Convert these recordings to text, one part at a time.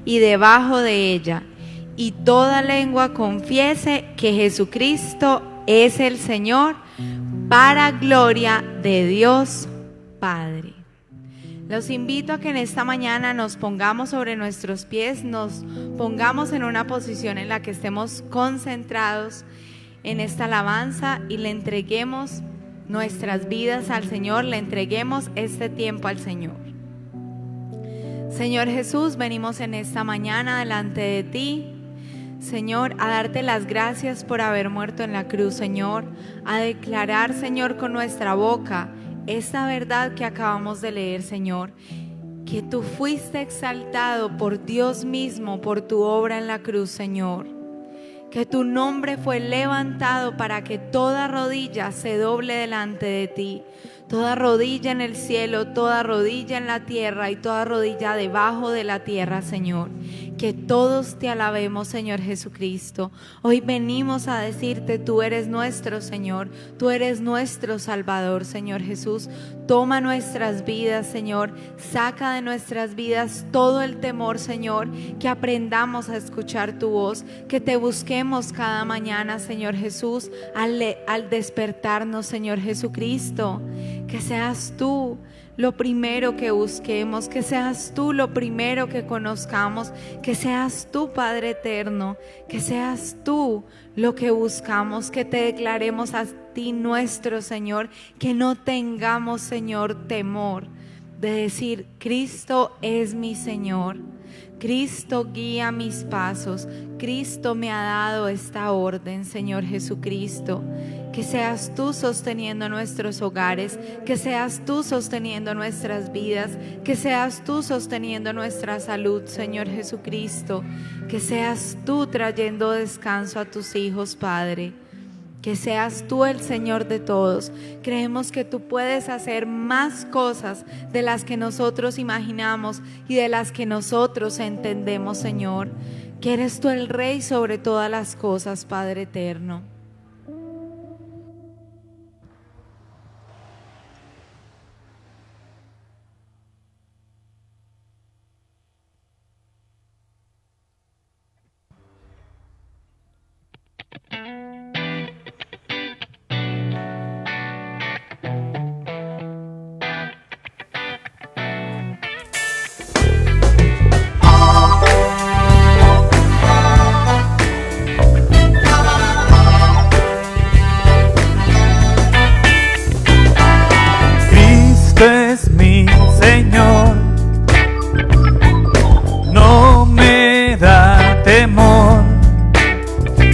y debajo de ella, y toda lengua confiese que Jesucristo es el Señor, para gloria de Dios Padre. Los invito a que en esta mañana nos pongamos sobre nuestros pies, nos pongamos en una posición en la que estemos concentrados en esta alabanza y le entreguemos nuestras vidas al Señor, le entreguemos este tiempo al Señor. Señor Jesús, venimos en esta mañana delante de ti, Señor, a darte las gracias por haber muerto en la cruz, Señor, a declarar, Señor, con nuestra boca esta verdad que acabamos de leer, Señor, que tú fuiste exaltado por Dios mismo, por tu obra en la cruz, Señor, que tu nombre fue levantado para que toda rodilla se doble delante de ti, toda rodilla en el cielo, toda rodilla en la tierra y toda rodilla debajo de la tierra, Señor. Que todos te alabemos, Señor Jesucristo. Hoy venimos a decirte, tú eres nuestro Señor, tú eres nuestro Salvador, Señor Jesús. Toma nuestras vidas, Señor. Saca de nuestras vidas todo el temor, Señor. Que aprendamos a escuchar tu voz, que te busquemos cada mañana, Señor Jesús, al despertarnos, Señor Jesucristo. Que seas tú lo primero que busquemos, que seas tú lo primero que conozcamos, que seas tú, Padre eterno, que seas tú lo que buscamos, que te declaremos a ti nuestro Señor, que no tengamos, Señor, temor de decir, Cristo es mi Señor, Cristo guía mis pasos, Cristo me ha dado esta orden, Señor Jesucristo. Que seas tú sosteniendo nuestros hogares, que seas tú sosteniendo nuestras vidas, que seas tú sosteniendo nuestra salud, Señor Jesucristo. Que seas tú trayendo descanso a tus hijos, Padre. Que seas tú el Señor de todos. Creemos que tú puedes hacer más cosas de las que nosotros imaginamos y de las que nosotros entendemos, Señor. Que eres tú el Rey sobre todas las cosas, Padre eterno.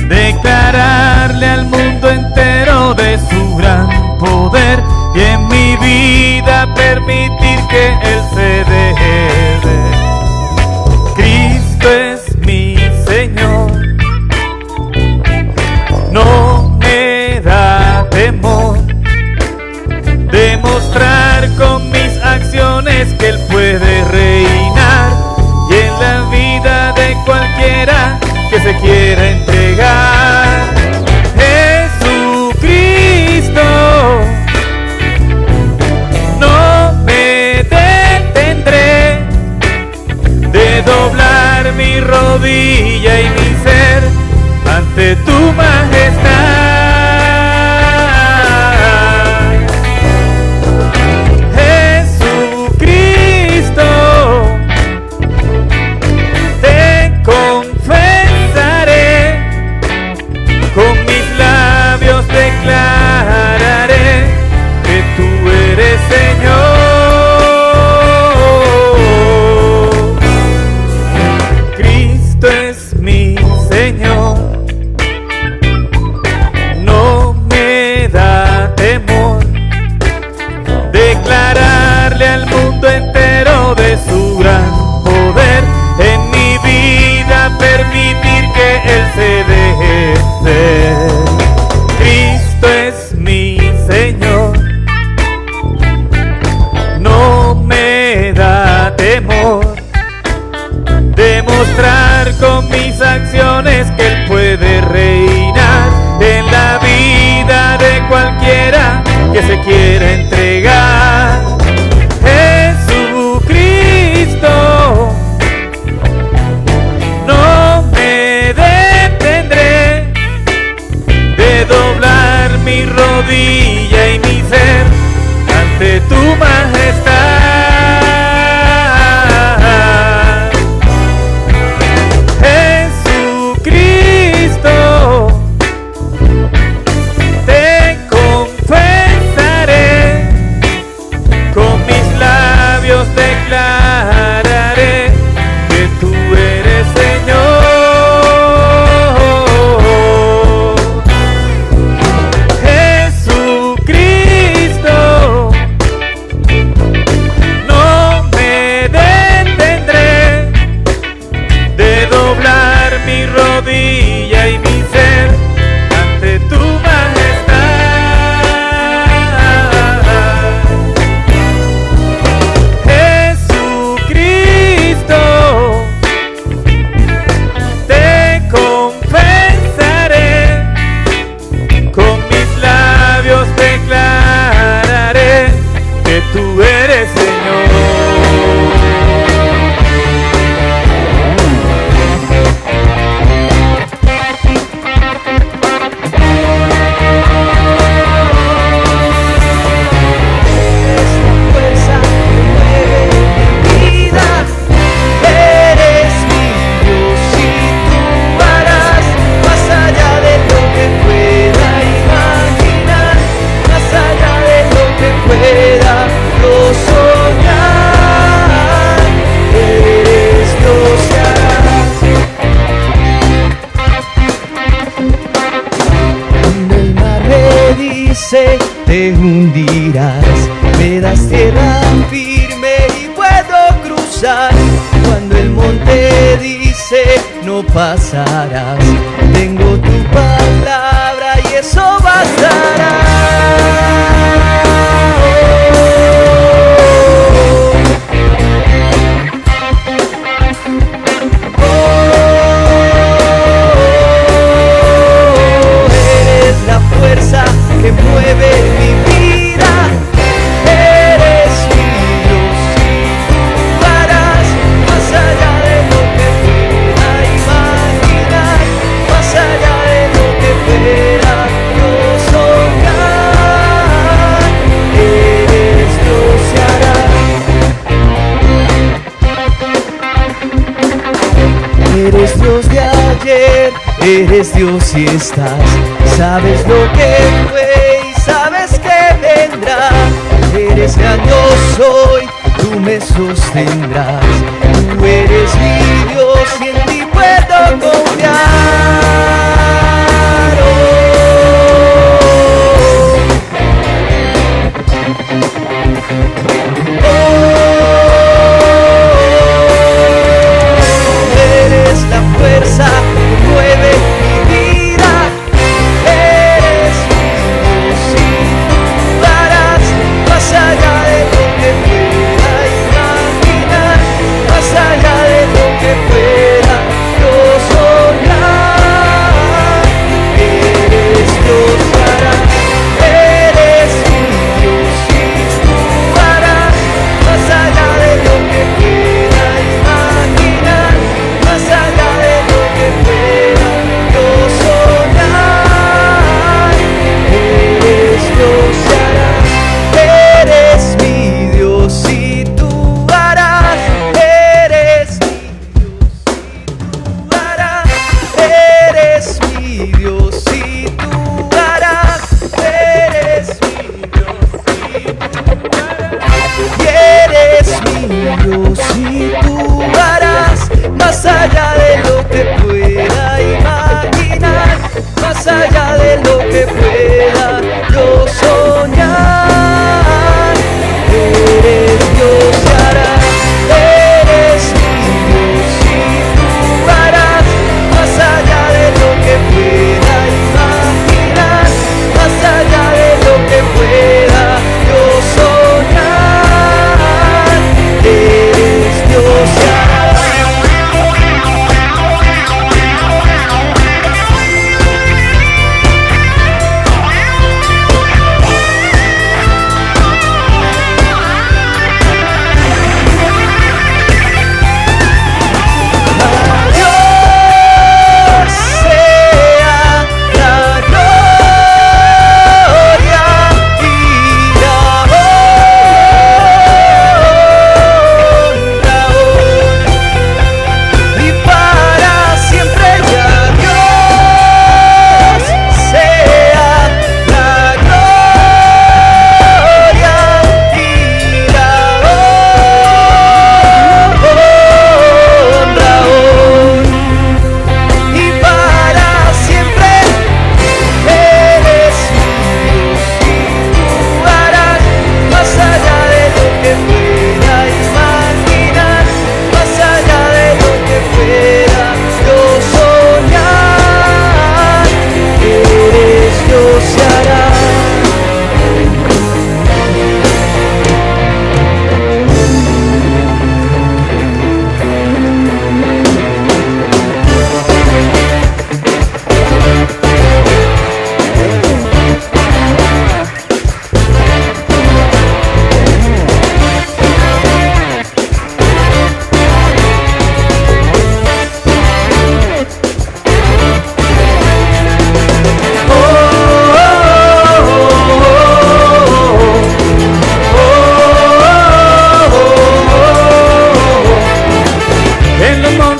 Declararle al mundo entero de su gran poder y en mi vida permitir que Él se deje ver. Cristo es mi Señor, no me da temor demostrar con mis acciones que Él puede reinar y en la vida de cualquiera que se quiera entregar. Jesucristo, no me detendré de doblar mi rodilla y mi ser ante tu majestad. Declararé que tú eres Señor. Cristo es mi Señor, no me da temor declararle al mundo entero de su gran poder, en mi vida permitir que Él se deje ver. Cristo es mi Señor, no me da temor demostrar con mis acciones que Él puede reinar en la vida de cualquiera que se quiera entregar. Jesucristo, rodilla y mi ser ante tu majestad. Jesucristo, te confesaré, con mis labios declararé que tú eres Señor. Jesucristo, no me detendré de doblar mi rodilla y mi ser ante tu majestad. Jesucristo, te confesaré, con mis labios declararé que tú eres Señor. Fuerza que mueve mi vida, eres mi Dios y tú harás más allá de lo que pueda imaginar, más allá de lo que pueda yo soñar. Eres Dios y harás. Cuando el mar me dice te hundirás, me das tierra firme y puedo cruzar. Cuando el monte dice no pasarás, tengo tu palabra y eso bastará. Eres la fuerza que mueve mi vida, eres mi Dios y tú harás más allá de lo que pueda imaginar, más allá de lo que pueda yo soñar. Eres Dios y harás. Eres Dios de ayer, eres Dios y estás. Sabes lo que fue y sabes que vendrá. Eres gran yo soy, tú me sostendrás. Tú eres mi Dios y en ti puedo confiar. Eres la fuerza que mueve mi vida, eres mi Dios y tú harás más allá de lo que pueda imaginar, más allá de lo que pueda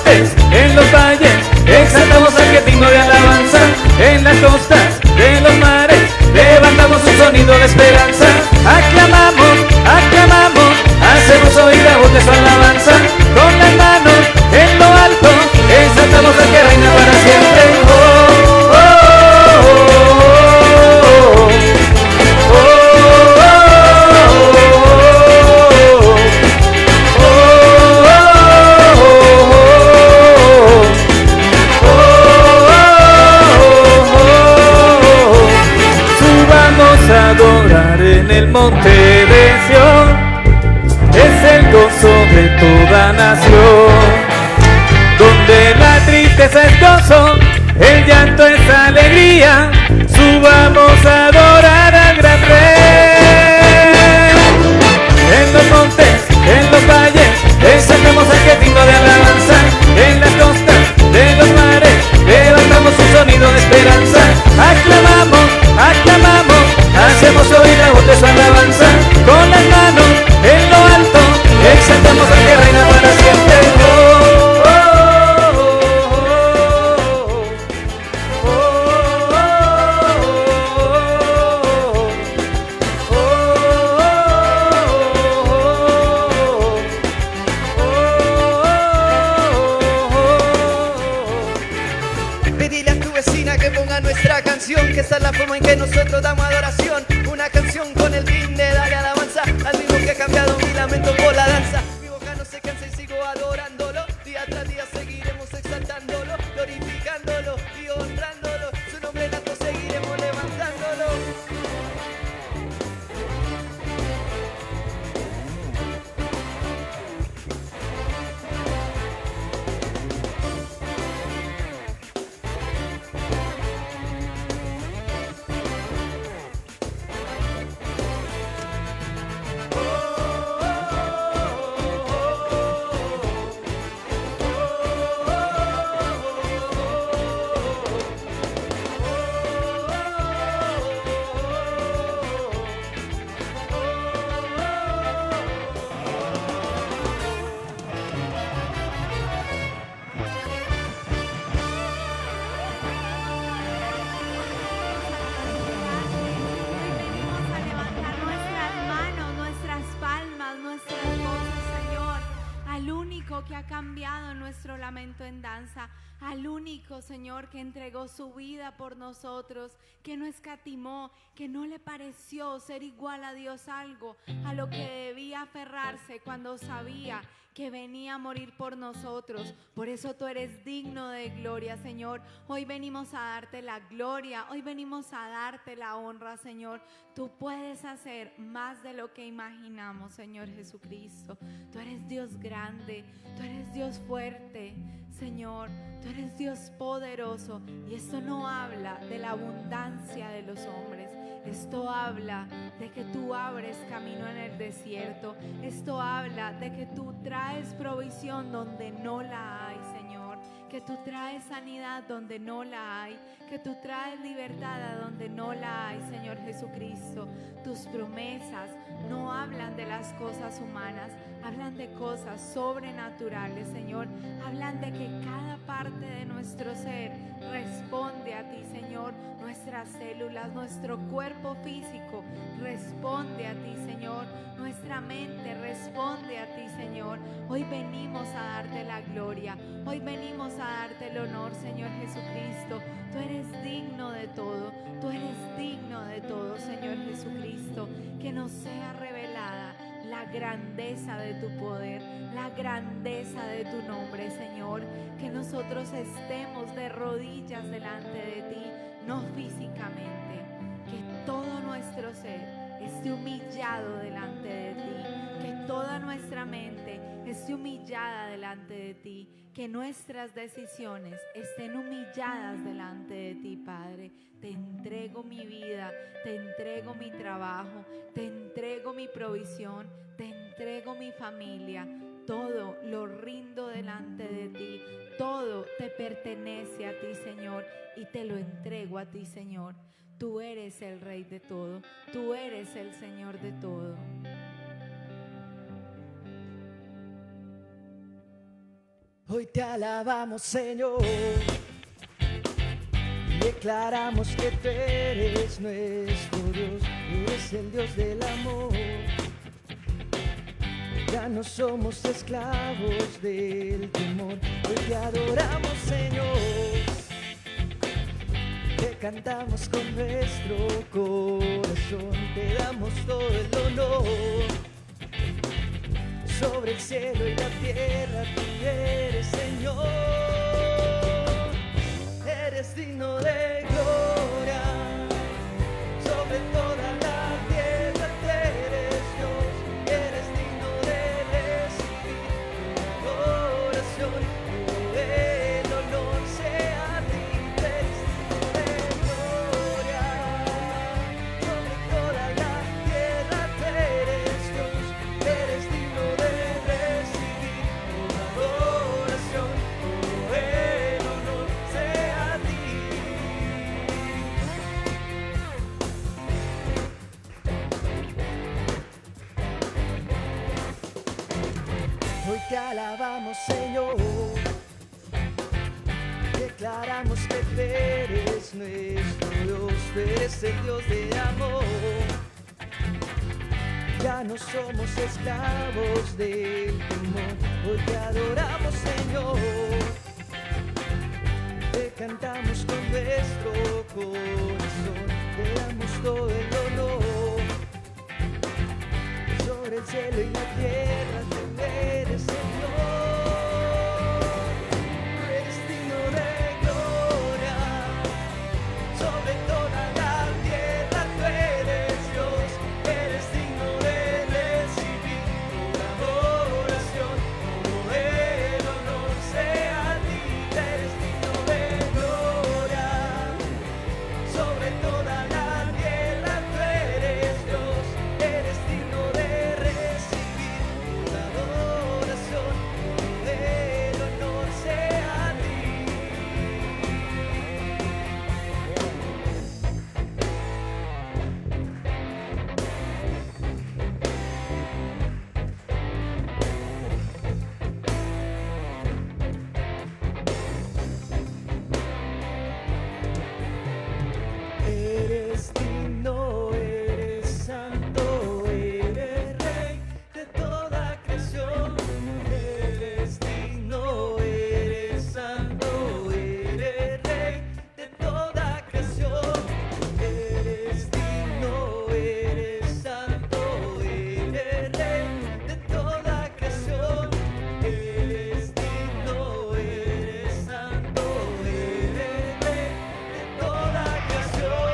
montes, en los valles, exaltamos al que es digno de alabanza. En las costas de los mares, levantamos un sonido de esperanza. Aclamamos, aclamamos, hacemos oír la voz de su alabanza. Con las manos en lo alto, exaltamos al que reina para siempre. Oh, oh, oh, oh, oh, Subamos a adorar en el monte de Sión. Es el gozo de toda nación, donde la tristeza es gozo, el llanto es alegría. Subamos a adorar al gran Rey. En los montes, en los valles, exaltamos al que es digno de alabanza. En las costas de los mares, levantamos un sonido de esperanza. Aclamamos, aclamamos, hacemos oír la voz de su alabanza. Con las manos en lo alto, exaltamos al que reina para siempre. Oh, oh, oh, Pedile a tu vecina que ponga nuestra canción, que esta es la forma en que nosotros damos adoración. Una canción con el fin de darle alabanza al mismo que ha cambiado mi lamento por la danza. Mi boca no se cansa y sigo adorándolo. Día tras día seguiremos exaltándolo, glorificándolo y honrándolo. Su nombre en alto seguiremos levantándolo. Que ha cambiado nuestro lamento en danza, al único, Señor, que entregó su vida por nosotros, que no escatimó, que no le pareció ser igual a Dios algo a lo que debía aferrarse cuando sabía que venía a morir por nosotros. Por eso tú eres digno de gloria, Señor. Hoy venimos a darte la gloria, hoy venimos a darte la honra, Señor. Tú puedes hacer más de lo que imaginamos, Señor Jesucristo. Tú eres Dios grande, tú eres Dios fuerte, Señor. Tú eres Dios poderoso. Y esto no habla de la abundancia de los hombres. Esto habla de que tú abres camino en el desierto. Esto habla de que tú traes provisión donde no la hay, Señor. Que tú traes sanidad donde no la hay. Que tú traes libertad a donde no la hay, Señor Jesucristo. Tus promesas no hablan de las cosas humanas, hablan de cosas sobrenaturales, Señor. Hablan de que cada parte de nuestro ser responde a ti, Señor. Nuestras células, nuestro cuerpo físico responde a ti, Señor. Nuestra mente responde a ti, Señor. Hoy venimos a darte la gloria. Hoy venimos a darte el honor, Señor Jesucristo. Tú eres digno de todo. Tú eres digno de todo, Señor Jesucristo. Que nos sea revelada la grandeza de tu poder, la grandeza de tu nombre, Señor. Que nosotros estemos de rodillas delante de ti, no físicamente. Que todo nuestro ser esté humillado delante de ti. Que toda nuestra mente esté humillada delante de ti. Que nuestras decisiones estén humilladas delante de ti, Padre. Te entrego mi vida, te entrego mi trabajo, te entrego mi provisión, te entrego mi familia. Todo lo rindo delante de ti. Todo te pertenece a ti, Señor, y te lo entrego a ti, Señor. Tú eres el Rey de todo. Tú eres el Señor de todo. Oh, Hoy te alabamos, Señor. Declaramos que tú eres nuestro Dios, eres el Dios del amor. Ya no somos esclavos del temor. Hoy te adoramos, Señor. Te cantamos con nuestro corazón. Te damos todo el honor. Sobre el cielo y la tierra tú eres, Señor. Eres digno de gloria. Sobre toda la tierra tú eres Dios. Eres digno de recibir adoración. El honor sea a ti. Eres digno de gloria. Sobre toda la tierra tú eres Dios. Eres digno de recibir adoración. El honor sea a ti. Hoy te alabamos, Señor. Declaramos que tú eres nuestro Dios. Tú eres el Dios de amor. Ya no somos esclavos del temor. Hoy te adoramos, Señor. Te cantamos con nuestro corazón. Te damos todo el honor. Sobre el cielo y la tierra tú eres, Señor. Eres digno de gloria. Sobre toda la tierra tú eres Dios. Eres digno de recibir toda adoración. Todo el honor sea a ti. Eres digno de gloria. Sobre toda la tierra tú eres Dios. Eres digno de recibir toda adoración. Todo el honor sea a ti. Eres digno, eres santo, eres rey de toda creación. Eres digno, eres santo, eres rey de toda creación. Eres digno, eres santo, eres rey de toda creación. Eres digno, eres santo, eres rey de toda creación.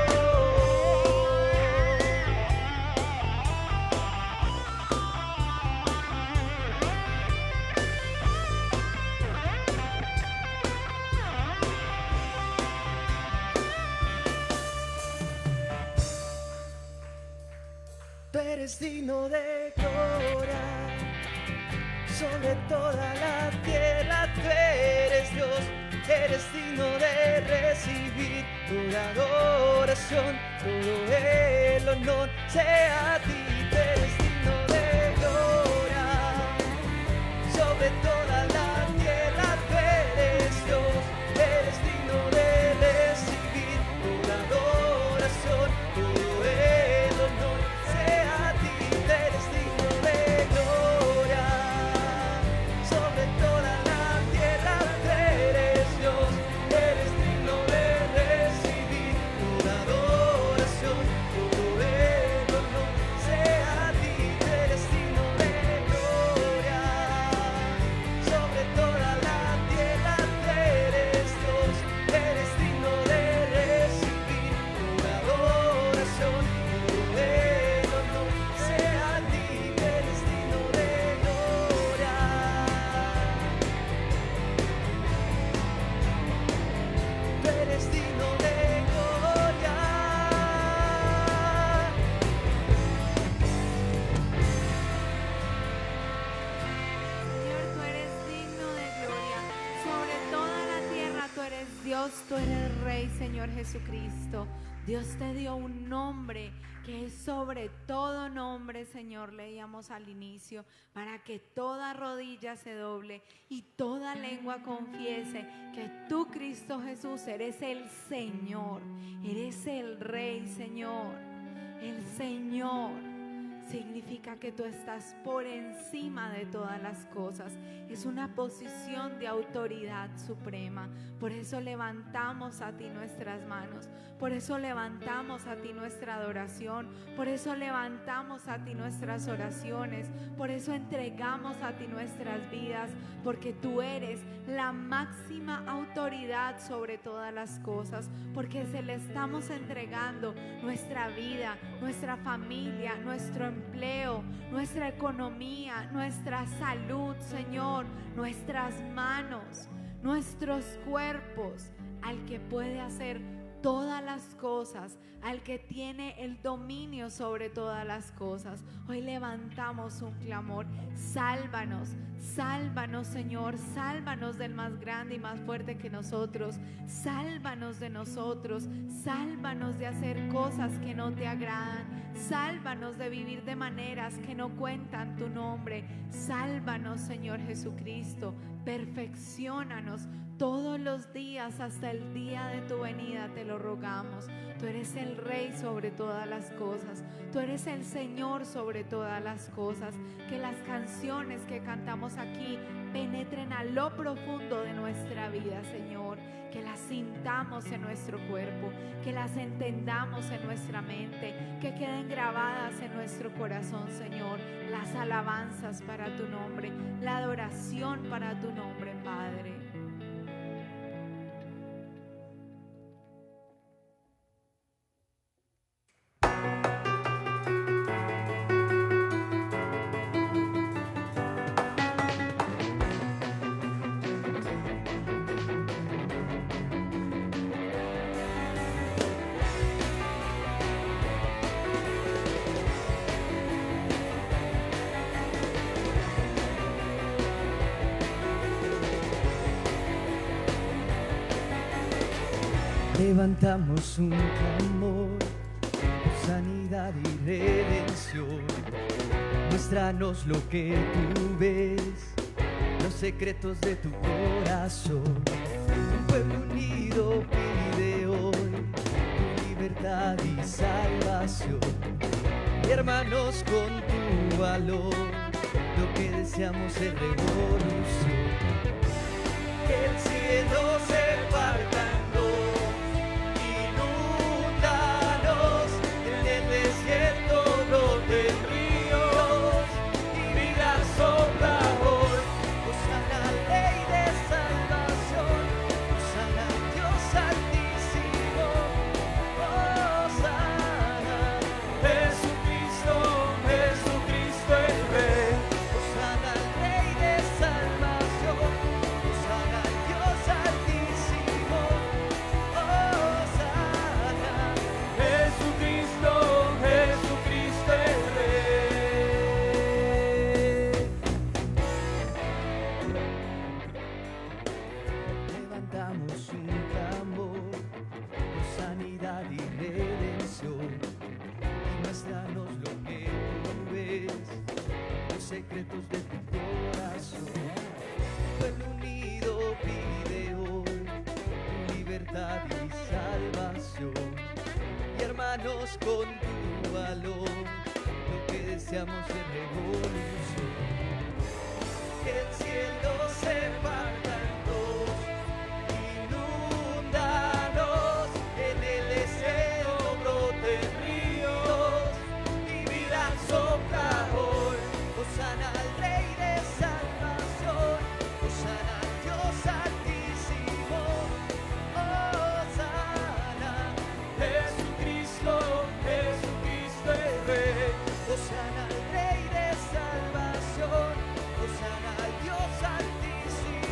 Tú eres digno de gloria. Sobre toda la tierra tú eres Dios. Eres digno de recibir toda adoración. Todo el honor sea a ti. Tú eres digno de gloria. Sobre toda la tierra tú eres Dios. Eres digno de recibir toda adoración. Todo el honor sea a ti. Tú eres digno de gloria. Sobre toda la tierra tú eres Dios. Eres digno de recibir toda adoración. Todo el honor sea eres Dios, tú eres Rey, Señor Jesucristo. Dios te dio un nombre que es sobre todo nombre, Señor, leíamos al inicio, para que toda rodilla se doble y toda lengua confiese que tú, Cristo Jesús, eres el Señor, eres el Rey, Señor. El Señor significa que tú estás por encima de todas las cosas. Es una posición de autoridad suprema. Por eso levantamos a ti nuestras manos. Por eso levantamos a ti nuestra adoración. Por eso levantamos a ti nuestras oraciones. Por eso entregamos a ti nuestras vidas. Porque tú eres la máxima autoridad sobre todas las cosas. Porque se le estamos entregando nuestra vida, nuestra familia, nuestro empleo, nuestra economía, nuestra salud, Señor, nuestras manos, nuestros cuerpos, al que puede hacer todas las cosas, al que tiene el dominio sobre todas las cosas. Hoy levantamos un clamor: sálvanos, sálvanos, Señor, sálvanos del más grande y más fuerte que nosotros, sálvanos de nosotros, sálvanos de hacer cosas que no te agradan, sálvanos de vivir de maneras que no cuentan tu nombre, sálvanos, Señor Jesucristo, perfecciónanos todos los días hasta el día de tu venida, te lo rogamos. Tú eres el Rey sobre todas las cosas, tú eres el Señor sobre todas las cosas. Que las canciones que cantamos aquí penetren a lo profundo de nuestra vida, Señor. Que las sintamos en nuestro cuerpo, que las entendamos en nuestra mente, que queden grabadas en nuestro corazón, Señor. Las alabanzas para tu nombre, la adoración para tu nombre, Padre. Levantamos un clamor por sanidad y redención. Muéstranos lo que tú ves, los secretos de tu corazón. Un pueblo unido pide hoy tu libertad y salvación. Y hermanos, con tu valor, lo que deseamos es revolución. Que el cielo se parta en dos. Desierto broten ríos y vida sopla hoy. Hosana, Rey de salvación, Hosana, Dios altísimo, Hosana, Jesucristo, Jesucristo el Rey. Hosana, Rey de salvación, Hosana, Dios altísimo, Hosana, Jesucristo. Jesucristo el Rey. Levantamos un clamor por sanidad y redención. Y muéstranos lo que tú ves, los secretos de tu corazón. Pueblo unido pide hoy tu libertad y salvación. Y hermanos, con tu valor, lo que deseamos es revolución. Que el cielo se parta en dos, inúndanos, en el desierto broten ríos y vida sopla hoy. Hosana al Rey de salvación, Hosana al Dios altísimo, Hosana, Jesucristo, Jesucristo el Rey. Hosana al Rey de salvación, Hosana al Dios altísimo.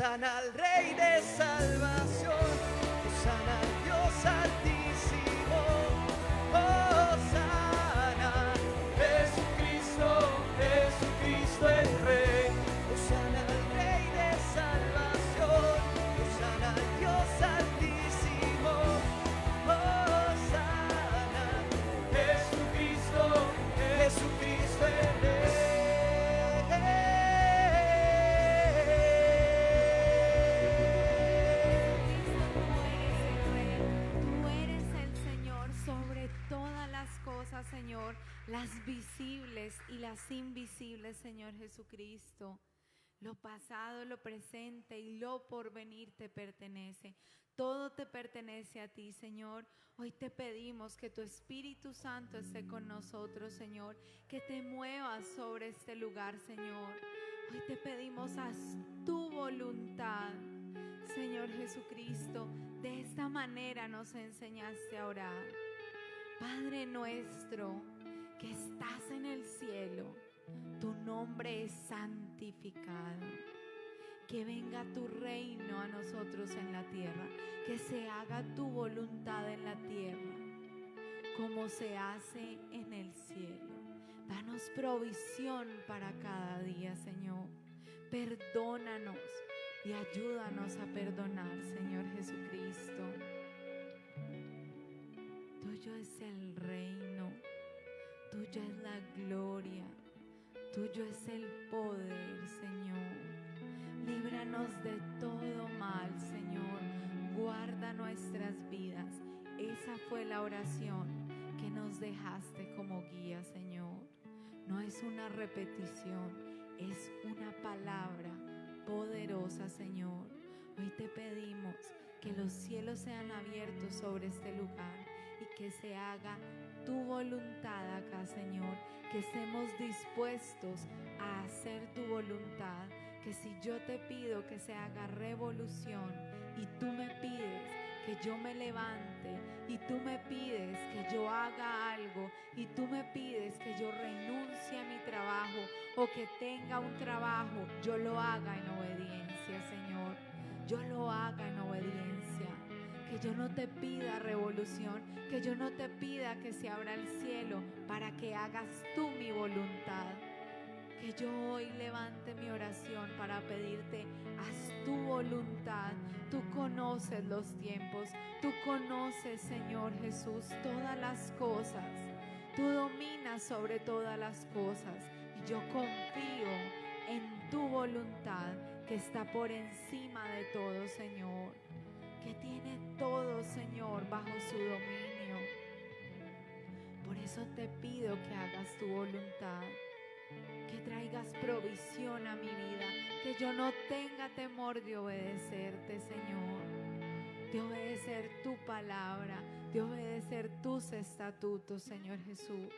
Hosana al Rey de salvación, Hosana al Dios altísimo, Hosana, Jesucristo, Jesucristo el Rey. Hosana al Rey de salvación, Hosana al Dios altísimo, Hosana, Jesucristo, Jesucristo el Rey. Cosas, Señor, las visibles y las invisibles, Señor Jesucristo. Lo pasado, lo presente y lo porvenir te pertenece. Todo te pertenece a ti, Señor. Hoy te pedimos que tu Espíritu Santo esté con nosotros, Señor. Que te muevas sobre este lugar, Señor. Hoy te pedimos, haz tu voluntad, Señor Jesucristo. De esta manera nos enseñaste a orar. Padre nuestro que estás en el cielo, tu nombre es santificado. Que venga tu reino a nosotros en la tierra, que se haga tu voluntad en la tierra, como se hace en el cielo. Danos provisión para cada día, Señor. Perdónanos y ayúdanos a perdonar, Señor Jesucristo. Tuyo es el reino, tuya es la gloria, tuyo es el poder, Señor. Líbranos de todo mal, Señor. Guarda nuestras vidas. Esa fue la oración que nos dejaste como guía, Señor. No es una repetición, es una palabra poderosa, Señor. Hoy te pedimos que los cielos sean abiertos sobre este lugar y que se haga tu voluntad acá, Señor. Que estemos dispuestos a hacer tu voluntad. Que si yo te pido que se haga revolución y tú me pides que yo me levante y tú me pides que yo haga algo y tú me pides que yo renuncie a mi trabajo o que tenga un trabajo, yo lo haga en obediencia, Señor. Yo lo haga en obediencia. Que yo no te pida revolución, que yo no te pida que se abra el cielo para que hagas tú mi voluntad. Que yo hoy levante mi oración para pedirte, haz tu voluntad. Tú conoces los tiempos, tú conoces, Señor Jesús, todas las cosas. Tú dominas sobre todas las cosas y yo confío en tu voluntad que está por encima de todo, Señor. Que tiene todo, Señor, bajo su dominio. Por eso te pido que hagas tu voluntad. Que traigas provisión a mi vida, que yo no tenga temor de obedecerte, Señor, de obedecer tu palabra, de obedecer tus estatutos, Señor Jesús,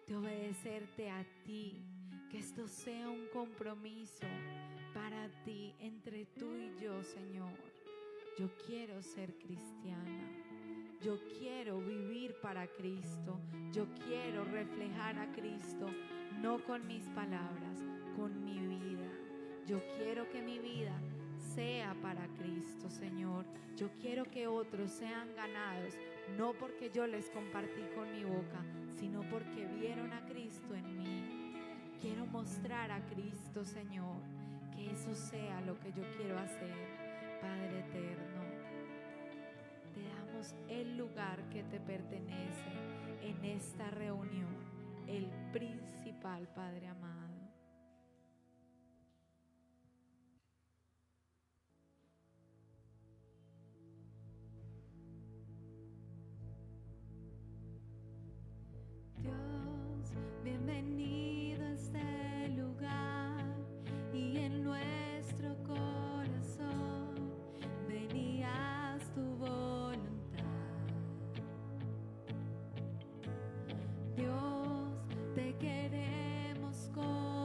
de obedecerte a ti, que esto sea un compromiso para ti, entre tú y yo, Señor. Yo quiero ser cristiana. Yo quiero vivir para Cristo. Yo quiero reflejar a Cristo, no con mis palabras, con mi vida. Yo quiero que mi vida sea para Cristo, Señor. Yo quiero que otros sean ganados, no porque yo les compartí con mi boca, sino porque vieron a Cristo en mí. Quiero mostrar a Cristo, Señor, que eso sea lo que yo quiero hacer. Padre eterno, te damos el lugar que te pertenece en esta reunión, el principal, Padre amado. Dios, bienvenido a este lugar y en nuestro corazón venías tu voluntad. Dios, te queremos con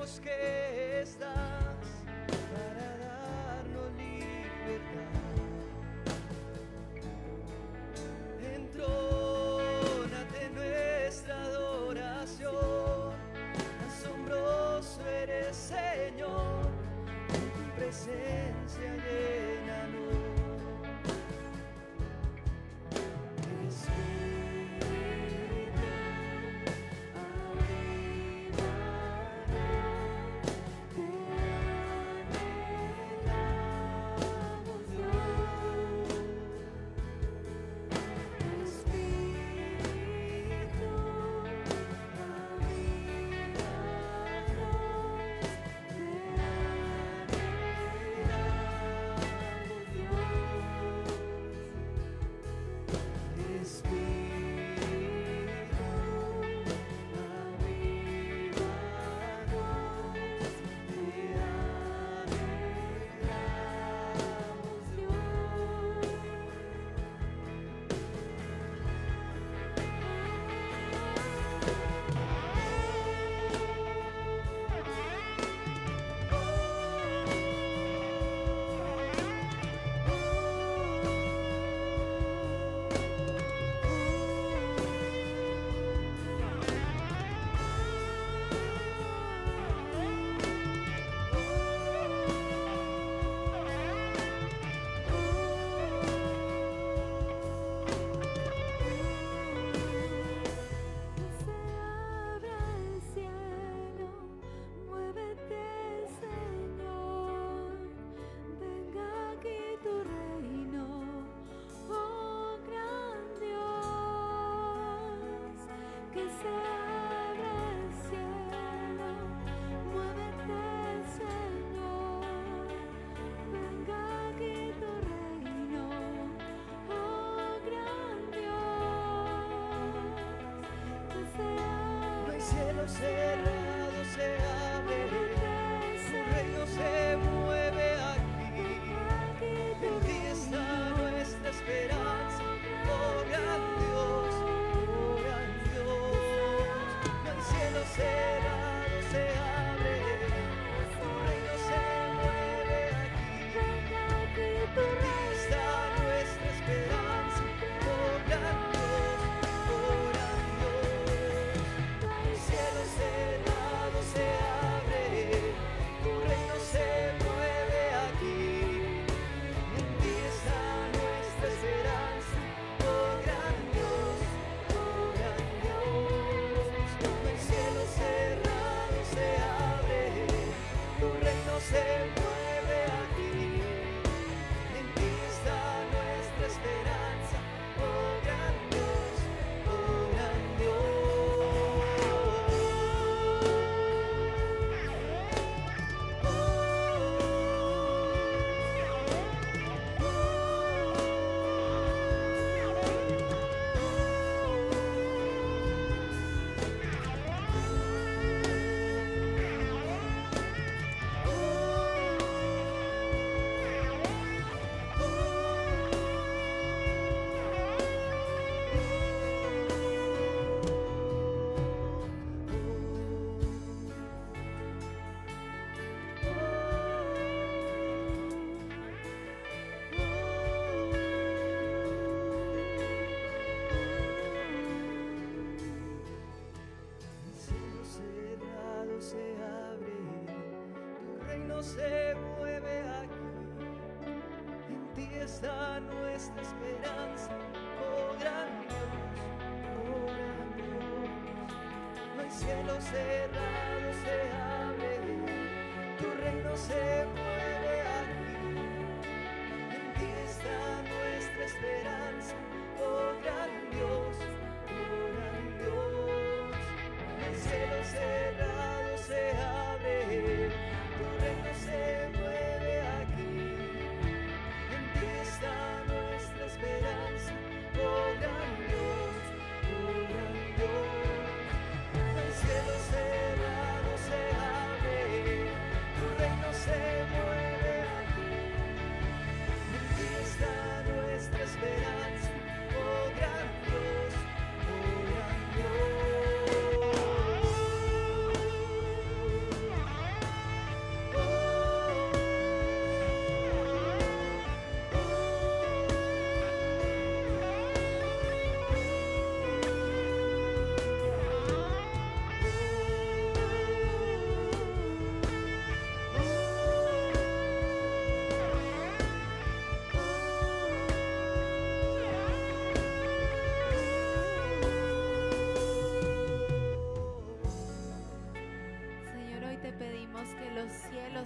sabemos que estás para darnos libertad. Entrónate en nuestra adoración, asombroso eres, Señor, en tu presencia llénanos. Cerrado se abre, tu reino se mueve aquí. En ti está nuestra esperanza, oh gran Dios, oh gran Dios. El cielo cerrado se abre, tu reino se mueve aquí. En ti está nuestra esperanza, oh gran Dios, oh gran Dios. El cielo cerrado se abre, tu reino se mueve aquí. En ti está nuestra esperanza, oh gran Dios, oh gran Dios. El cielo cerrado se abre, tu reino se mueve aquí. En ti está nuestra esperanza, oh gran Dios, oh gran Dios. Se mueve aquí, en ti está nuestra esperanza, oh gran Dios, oh gran Dios. No hay cielo cerrado, se abre, tu reino se mueve aquí, en ti está nuestra esperanza, oh gran Dios, oh gran Dios. No hay cielo cerrado, se abre, tu reino se mueve aquí, en ti está nuestra esperanza, oh gran Dios, oh gran Dios. El cielo cerrado se abre, tu reino se mueve aquí, en ti está nuestra esperanza, oh gran Dios, oh gran Dios.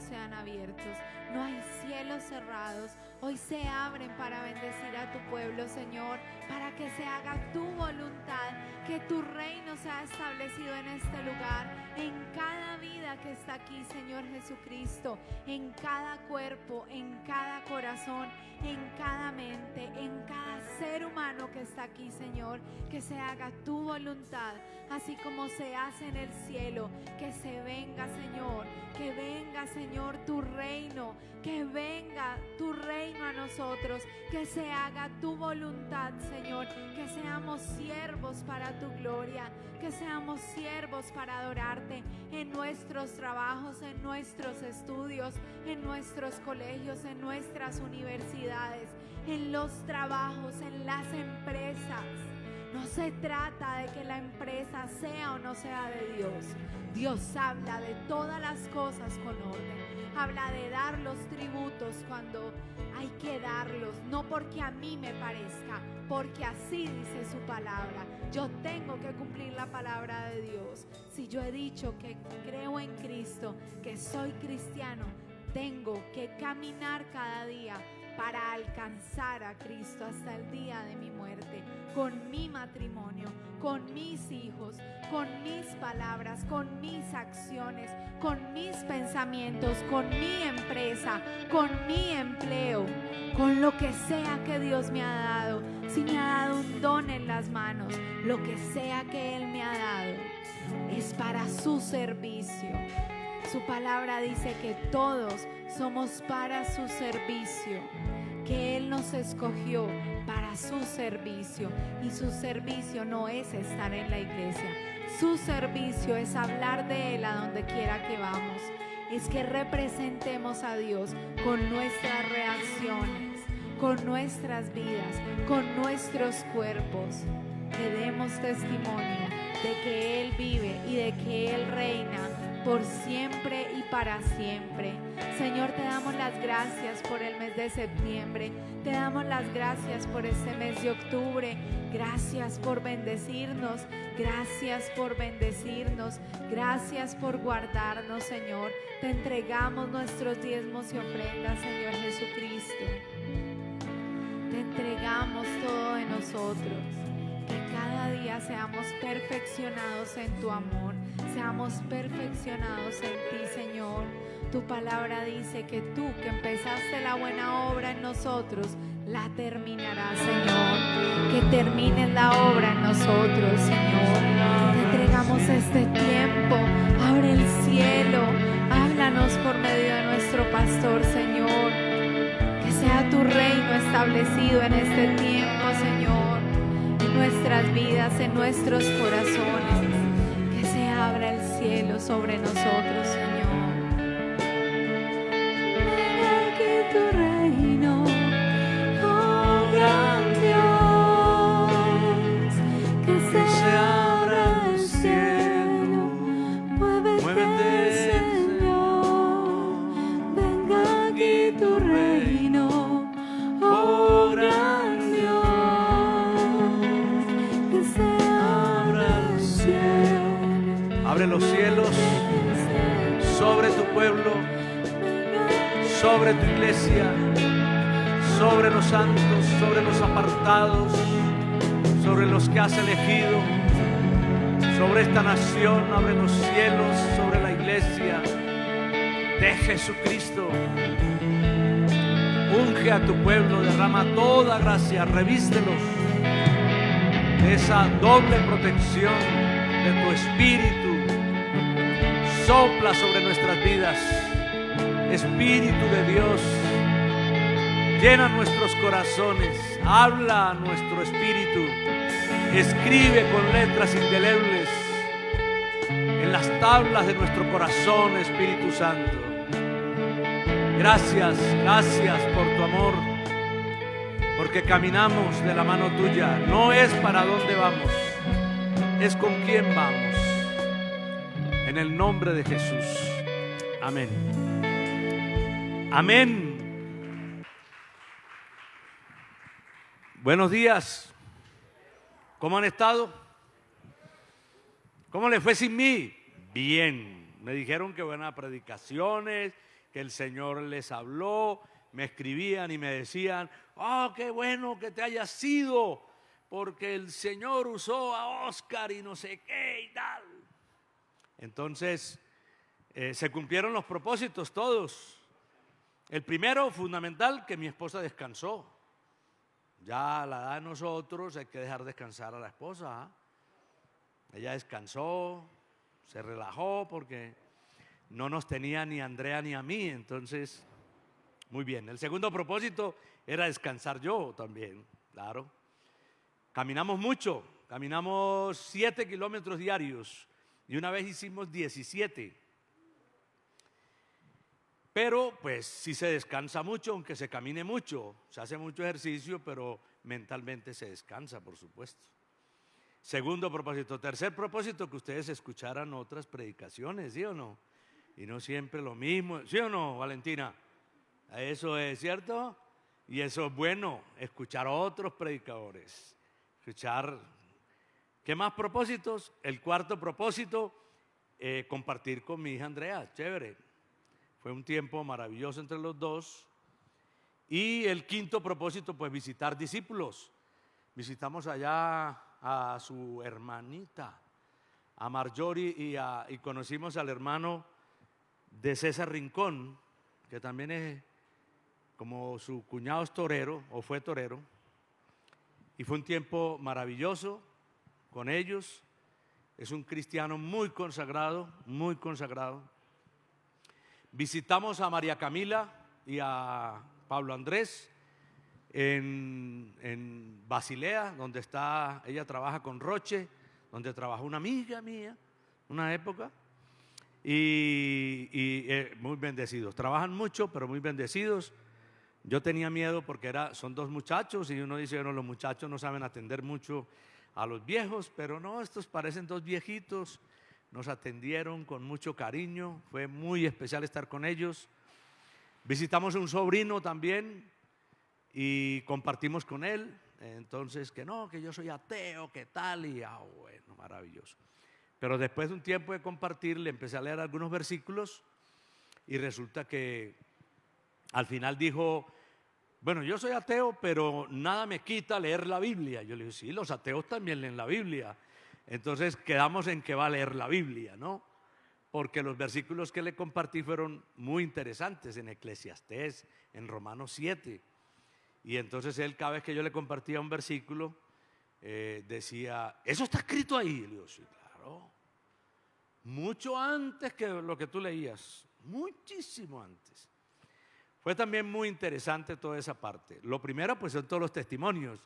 sean abiertos, no hay cielos cerrados. Hoy se abren para bendecir a tu pueblo, Señor, para que se haga tu voluntad, que tu reino sea establecido en este lugar, en cada vida que está aquí, Señor Jesucristo, en cada cuerpo, en cada corazón, en cada mente, en cada ser humano que está aquí, Señor, que se haga tu voluntad, así como se hace en el cielo. Que se venga, Señor, que venga, Señor, tu reino, que venga tu reino a nosotros, que se haga tu voluntad, Señor, que seamos siervos para tu gloria, que seamos siervos para adorarte en nuestros trabajos, en nuestros estudios, en nuestros colegios, en nuestras universidades, en los trabajos, en las empresas. No se trata de que la empresa sea o no sea de Dios. Dios habla de todas las cosas con orden. Habla de dar los tributos cuando hay que darlos, no porque a mí me parezca, porque así dice su palabra. Yo tengo que cumplir la palabra de Dios. Si yo he dicho que creo en Cristo, que soy cristiano, tengo que caminar cada día para alcanzar a Cristo hasta el día de mi muerte, con mi matrimonio, con mis hijos, con mis palabras, con mis acciones, con mis pensamientos, con mi empresa, con mi empleo, con lo que sea que Dios me ha dado. Si me ha dado un don en las manos, lo que sea que Él me ha dado es para su servicio. Su palabra dice que todos somos para su servicio, que Él nos escogió para su servicio, y su servicio no es estar en la iglesia. Su servicio es hablar de Él a donde quiera que vamos, es que representemos a Dios con nuestras reacciones, con nuestras vidas, con nuestros cuerpos, que demos testimonio de que Él vive y de que Él reina por siempre y para siempre. Señor, te damos las gracias por el mes de septiembre, te damos las gracias por este mes de octubre. Gracias por bendecirnos, gracias por bendecirnos, gracias por guardarnos, Señor. Te entregamos nuestros diezmos y ofrendas, Señor Jesucristo. Te entregamos todo de nosotros. Que cada día seamos perfeccionados en tu amor, seamos perfeccionados en ti, Señor. Tu palabra dice que tú, que empezaste la buena obra en nosotros, la terminarás, Señor. Que termines la obra en nosotros, Señor. Te entregamos este tiempo. Abre el cielo, háblanos por medio de nuestro pastor, Señor. Que sea tu reino establecido en este tiempo, Señor, en nuestras vidas, en nuestros corazones. Que se abra el cielo sobre nosotros, Señor. Aquí tu reino, oh gran Dios. Que se abra el cielo, muévete, Señor. Venga aquí tu reino, oh gran Dios. Que se abra el cielo. Abre los cielos sobre tu pueblo, sobre tu iglesia, sobre los santos, sobre los apartados, sobre los que has elegido, sobre esta nación. Abre los cielos sobre la iglesia de Jesucristo. Unge a tu pueblo, derrama toda gracia, revístelos de esa doble protección de tu espíritu. Sopla sobre nuestras vidas, Espíritu de Dios. Llena nuestros corazones, habla a nuestro espíritu, escribe con letras indelebles en las tablas de nuestro corazón, Espíritu Santo. Gracias, gracias por tu amor, porque caminamos de la mano tuya. No es para dónde vamos, es con quién vamos. En el nombre de Jesús. Amén. Amén. Buenos días. ¿Cómo han estado? ¿Cómo les fue sin mí? Bien. Me dijeron que buenas predicaciones, que el Señor les habló, me escribían y me decían, oh, qué bueno que te hayas ido, porque el Señor usó a Oscar y no sé qué y tal. Entonces, se cumplieron los propósitos todos. El primero, fundamental, que mi esposa descansó. Ya a la edad de nosotros hay que dejar descansar a la esposa, ¿ah? Ella descansó, se relajó porque no nos tenía ni a Andrea ni a mí, entonces, muy bien. El segundo propósito era descansar yo también, claro. Caminamos mucho, caminamos 7 kilómetros diarios y una vez hicimos 17. Pero pues sí se descansa mucho, aunque se camine mucho, se hace mucho ejercicio, pero mentalmente se descansa, por supuesto. Segundo propósito. Tercer propósito, que ustedes escucharan otras predicaciones, ¿sí o no? Y no siempre lo mismo, ¿sí o no, Valentina? Eso es cierto, y eso es bueno, escuchar a otros predicadores, escuchar. ¿Qué más propósitos? El cuarto propósito, compartir con mi hija Andrea, chévere. Fue un tiempo maravilloso entre los dos. Y el quinto propósito, pues visitar discípulos. Visitamos allá a su hermanita, a Marjorie, y conocimos al hermano de César Rincón, que también es, como su cuñado es torero, o fue torero. Y fue un tiempo maravilloso con ellos. Es un cristiano muy consagrado, muy consagrado. Visitamos a María Camila y a Pablo Andrés en Basilea, donde está, ella trabaja con Roche, donde trabajó una amiga mía, una época, y muy bendecidos. Trabajan mucho, pero muy bendecidos. Yo tenía miedo porque son dos muchachos y uno dice, bueno, los muchachos no saben atender mucho a los viejos, pero no, estos parecen dos viejitos. Nos atendieron con mucho cariño, fue muy especial estar con ellos. Visitamos a un sobrino también y compartimos con él. Entonces, que no, que yo soy ateo, que tal, y bueno, maravilloso. Pero después de un tiempo de compartir, le empecé a leer algunos versículos y resulta que al final dijo, bueno, yo soy ateo, pero nada me quita leer la Biblia. Yo le dije, sí, los ateos también leen la Biblia. Entonces quedamos en que va a leer la Biblia, ¿no? Porque los versículos que le compartí fueron muy interesantes en Eclesiastés, en Romanos 7. Y entonces él, cada vez que yo le compartía un versículo, decía, ¿eso está escrito ahí? Y le digo, sí, claro. Mucho antes que lo que tú leías, muchísimo antes. Fue también muy interesante toda esa parte. Lo primero, pues, son todos los testimonios.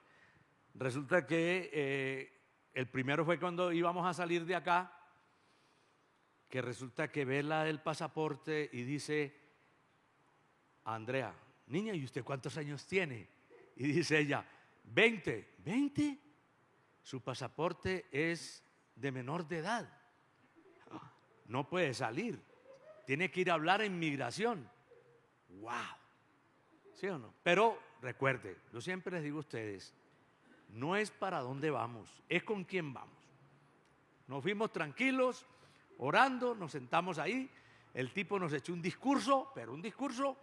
Resulta que el primero fue cuando íbamos a salir de acá, que resulta que ve la del pasaporte y dice, Andrea, niña, ¿y usted cuántos años tiene? Y dice ella, 20. ¿20? Su pasaporte es de menor de edad. No puede salir. Tiene que ir a hablar en migración. ¡Wow! ¿Sí o no? Pero recuerde, yo siempre les digo a ustedes, no es para dónde vamos, es con quién vamos. Nos fuimos tranquilos, orando, nos sentamos ahí, el tipo nos echó un discurso, pero un discurso,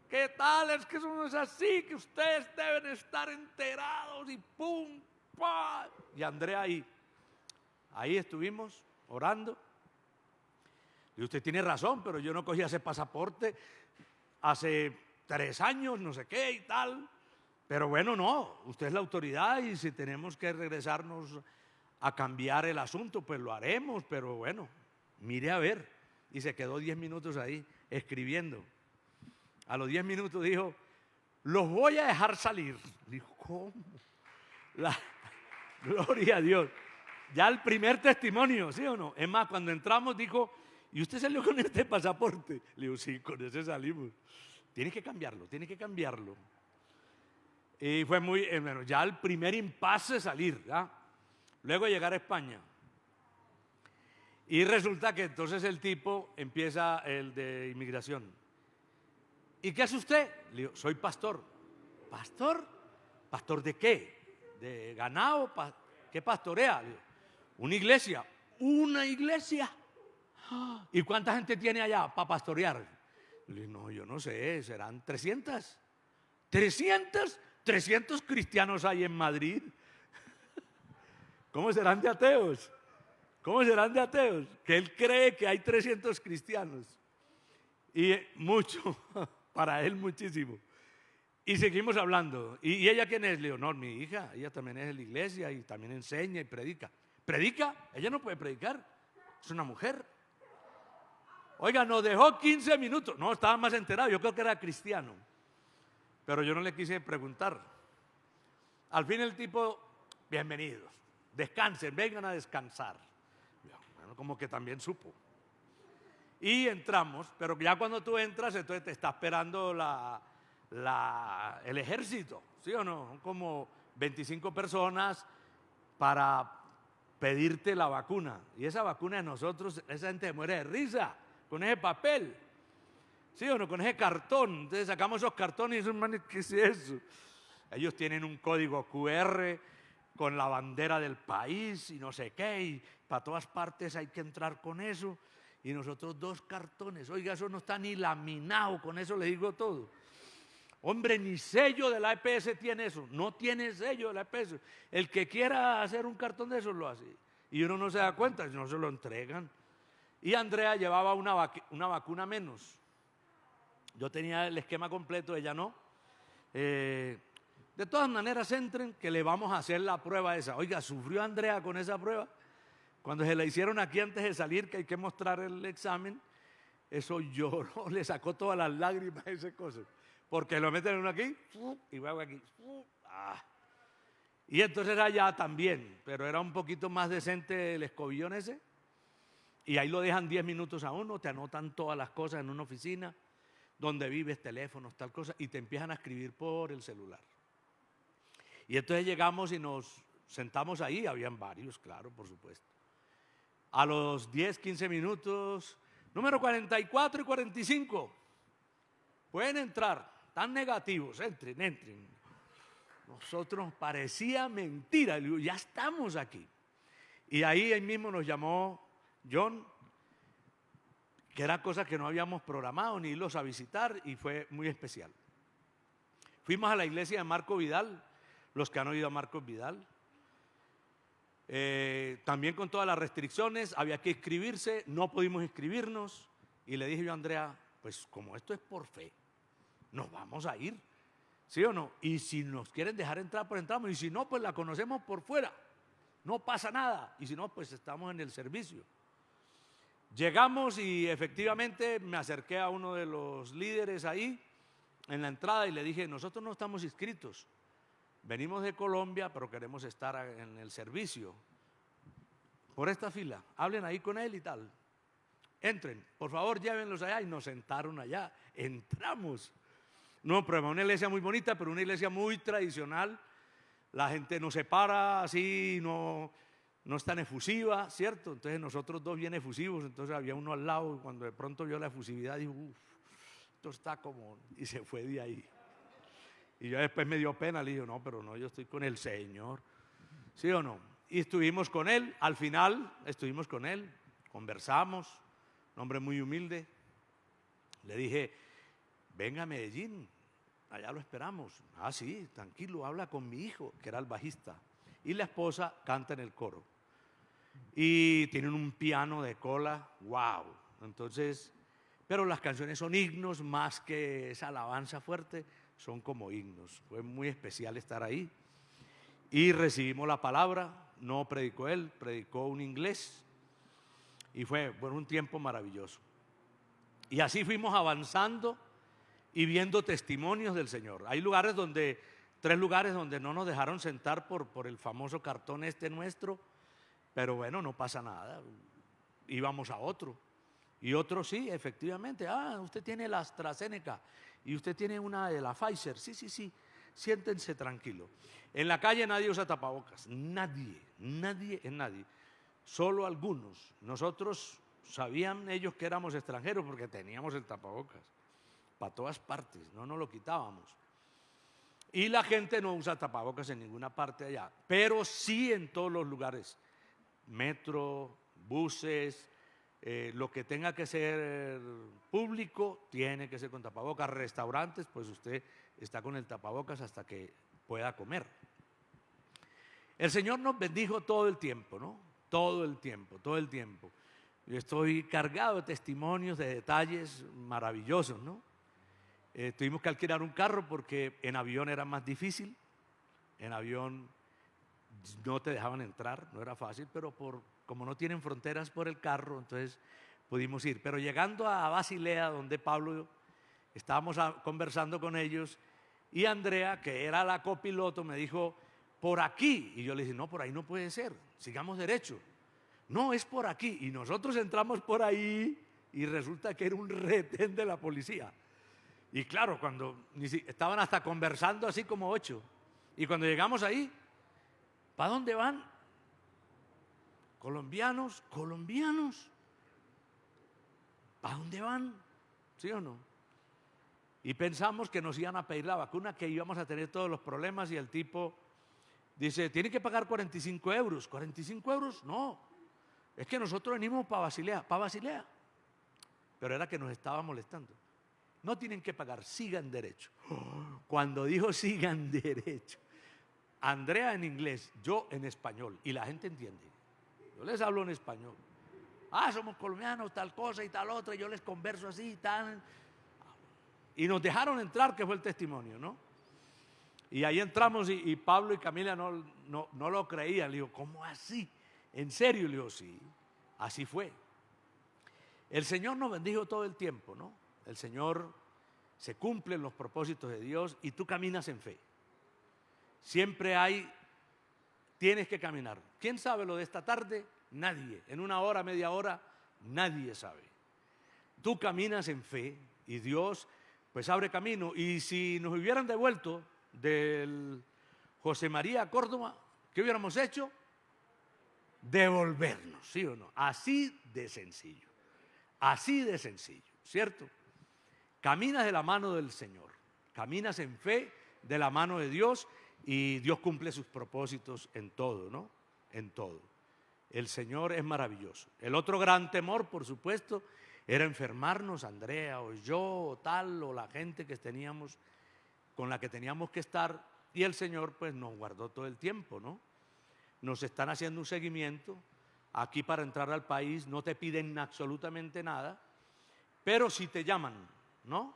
¿qué tal? Es que eso no es así, que ustedes deben estar enterados y pum, pa. Y Andrea ahí estuvimos orando. Y usted tiene razón, pero yo no cogí ese pasaporte hace 3 años, no sé qué y tal. Pero bueno, no, usted es la autoridad y si tenemos que regresarnos a cambiar el asunto, pues lo haremos, pero bueno, mire a ver. Y se quedó 10 minutos ahí escribiendo. A los 10 minutos dijo, los voy a dejar salir. Dijo, ¿cómo? Gloria a Dios. Ya el primer testimonio, ¿sí o no? Es más, cuando entramos dijo, ¿y usted salió con este pasaporte? Le digo, sí, con ese salimos. Tiene que cambiarlo, tiene que cambiarlo. Y fue muy, bueno, ya el primer impasse salir, ¿ya? Luego llegar a España. Y resulta que entonces el tipo empieza el de inmigración. ¿Y qué hace usted? Le digo, soy pastor. ¿Pastor? ¿Pastor de qué? ¿De ganado? ¿Qué pastorea? Le digo, una iglesia. ¿Una iglesia? ¿Y cuánta gente tiene allá para pastorear? Le Le dije, no, yo no sé, serán 300. 300 cristianos hay en Madrid. ¿Cómo serán de ateos? ¿Cómo serán de ateos? Que él cree que hay 300 cristianos. Y mucho, para él muchísimo. Y seguimos hablando. ¿Y ella quién es? Le digo, no, mi hija, ella también es de la iglesia y también enseña y predica. ¿Predica? Ella no puede predicar, es una mujer. Oiga, nos dejó 15 minutos. No, estaba más enterado, yo creo que era cristiano. Pero yo no le quise preguntar. Al fin el tipo, bienvenidos, descansen, vengan a descansar. Bueno, como que también supo. Y entramos, pero ya cuando tú entras, entonces te está esperando el ejército, ¿sí o no? Son como 25 personas para pedirte la vacuna. Y esa vacuna de nosotros, esa gente muere de risa con ese papel, ¿sí o no? Con ese cartón. Entonces sacamos esos cartones y esos manes, ¿qué es eso? Ellos tienen un código QR con la bandera del país y no sé qué, y para todas partes hay que entrar con eso. Y nosotros 2 cartones. Oiga, eso no está ni laminado, con eso le digo todo. Hombre, ni sello de la EPS tiene eso. No tiene sello de la EPS. El que quiera hacer un cartón de eso lo hace. Y uno no se da cuenta, no se lo entregan. Y Andrea llevaba una vacuna menos. Yo tenía el esquema completo, ella no. De todas maneras, entren que le vamos a hacer la prueba esa. Oiga, ¿sufrió Andrea con esa prueba? Cuando se la hicieron aquí antes de salir, que hay que mostrar el examen, eso lloró, le sacó todas las lágrimas, ese cosa. Porque lo meten uno aquí y luego aquí. Y entonces allá también, pero era un poquito más decente el escobillón ese. Y ahí lo dejan 10 minutos a uno, te anotan todas las cosas en una oficina, donde vives, teléfonos, tal cosa, y te empiezan a escribir por el celular. Y entonces llegamos y nos sentamos ahí, habían varios, claro, por supuesto. A los 10, 15 minutos, número 44 y 45, pueden entrar, tan negativos, entren. Nosotros parecía mentira, le digo, ya estamos aquí. Y ahí mismo nos llamó John, que era cosa que no habíamos programado ni irlos a visitar, y fue muy especial. Fuimos a la iglesia de Marco Vidal, los que han oído a Marcos Vidal. También con todas las restricciones, había que inscribirse, no pudimos inscribirnos, y le dije yo a Andrea, pues como esto es por fe, nos vamos a ir, ¿sí o no? Y si nos quieren dejar entrar, pues entramos, y si no, pues la conocemos por fuera, no pasa nada, y si no, pues estamos en el servicio. Llegamos y efectivamente me acerqué a uno de los líderes ahí en la entrada y le dije, nosotros no estamos inscritos, venimos de Colombia, pero queremos estar en el servicio. Por esta fila, hablen ahí con él y tal. Entren, por favor, llévenlos allá. Y nos sentaron allá. Entramos. No, pero una iglesia muy bonita, pero una iglesia muy tradicional. La gente no se para así, no es tan efusiva, ¿cierto? Entonces nosotros 2 bien efusivos, entonces había uno al lado y cuando de pronto vio la efusividad dijo, esto está como... Y se fue de ahí. Y yo después me dio pena, le dije, no, pero no, yo estoy con el Señor, ¿sí o no? Y estuvimos con él, al final estuvimos con él, conversamos, un hombre muy humilde. Le dije, venga a Medellín, allá lo esperamos. Ah, sí, tranquilo, habla con mi hijo, que era el bajista. Y la esposa canta en el coro. Y tienen un piano de cola, wow. Entonces, pero las canciones son himnos más que esa alabanza fuerte. Son como himnos. Fue muy especial estar ahí. Y recibimos la palabra, no predicó él, predicó un inglés. Y fue un tiempo maravilloso. Y así fuimos avanzando y viendo testimonios del Señor. Hay 3 lugares donde no nos dejaron sentar por el famoso cartón nuestro, pero bueno, no pasa nada. Íbamos a otro. Y otro sí, efectivamente. Ah, usted tiene la AstraZeneca. Y usted tiene una de la Pfizer, sí, siéntense tranquilo. En la calle nadie usa tapabocas, nadie, solo algunos. Nosotros sabían ellos que éramos extranjeros porque teníamos el tapabocas, para todas partes, no nos lo quitábamos. Y la gente no usa tapabocas en ninguna parte allá, pero sí en todos los lugares, metro, buses, lo que tenga que ser público tiene que ser con tapabocas. Restaurantes, pues usted está con el tapabocas hasta que pueda comer. El Señor nos bendijo todo el tiempo, ¿no? Todo el tiempo, todo el tiempo. Yo estoy cargado de testimonios, de detalles maravillosos, ¿no? Tuvimos que alquilar un carro porque en avión era más difícil. En avión no te dejaban entrar, no era fácil, pero como no tienen fronteras por el carro, entonces pudimos ir. Pero llegando a Basilea, donde Pablo, estábamos conversando con ellos, y Andrea, que era la copiloto, me dijo, por aquí. Y yo le dije, no, por ahí no puede ser, sigamos derecho. No, es por aquí. Y nosotros entramos por ahí y resulta que era un retén de la policía. Y claro, cuando estaban hasta conversando así como 8. Y cuando llegamos ahí, ¿para dónde van? Colombianos. ¿Para dónde van? ¿Sí o no? Y pensamos que nos iban a pedir la vacuna, que íbamos a tener todos los problemas, y el tipo dice, tiene que pagar 45 euros. ¿45 euros? No, es que nosotros venimos para Basilea. Pero era que nos estaba molestando. No tienen que pagar, sigan derecho. Cuando dijo sigan derecho, Andrea en inglés, yo en español, y la gente entiende. Yo les hablo en español. Somos colombianos, tal cosa y tal otra, y yo les converso así y tal. Y nos dejaron entrar, que fue el testimonio, ¿no? Y ahí entramos y Pablo y Camila no lo creían. Le digo, ¿cómo así? ¿En serio? Le digo, sí, así fue. El Señor nos bendijo todo el tiempo, ¿no? El Señor se cumplen los propósitos de Dios y tú caminas en fe. Siempre tienes que caminar. ¿Quién sabe lo de esta tarde? Nadie. En una hora, media hora, nadie sabe. Tú caminas en fe y Dios pues abre camino. Y si nos hubieran devuelto del José María Córdoba, ¿qué hubiéramos hecho? Devolvernos, ¿sí o no? Así de sencillo, ¿cierto? Caminas de la mano del Señor, caminas en fe de la mano de Dios y Dios cumple sus propósitos en todo, ¿no? En todo. El Señor es maravilloso. El otro gran temor, por supuesto, era enfermarnos, Andrea o yo o tal, o la gente que teníamos, con la que teníamos que estar, y el Señor pues nos guardó todo el tiempo, ¿no? Nos están haciendo un seguimiento. Aquí para entrar al país no te piden absolutamente nada, pero si te llaman, ¿no?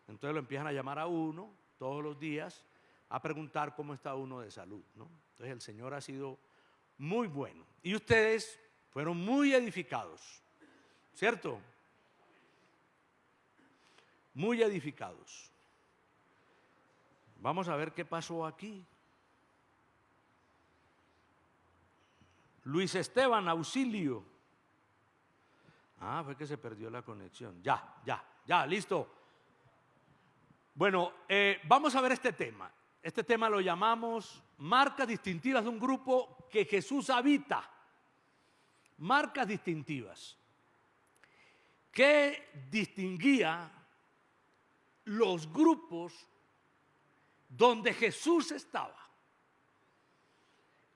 Entonces lo empiezan a llamar a uno todos los días a preguntar cómo está uno de salud, ¿no? Entonces el Señor ha sido muy bueno. Y ustedes fueron muy edificados, ¿cierto? Muy edificados. Vamos a ver qué pasó aquí. Luis Esteban, auxilio. Fue que se perdió la conexión. Ya, listo. Bueno, vamos a ver este tema. Este tema lo llamamos marcas distintivas de un grupo que Jesús habita. Marcas distintivas. ¿Qué distinguía los grupos donde Jesús estaba?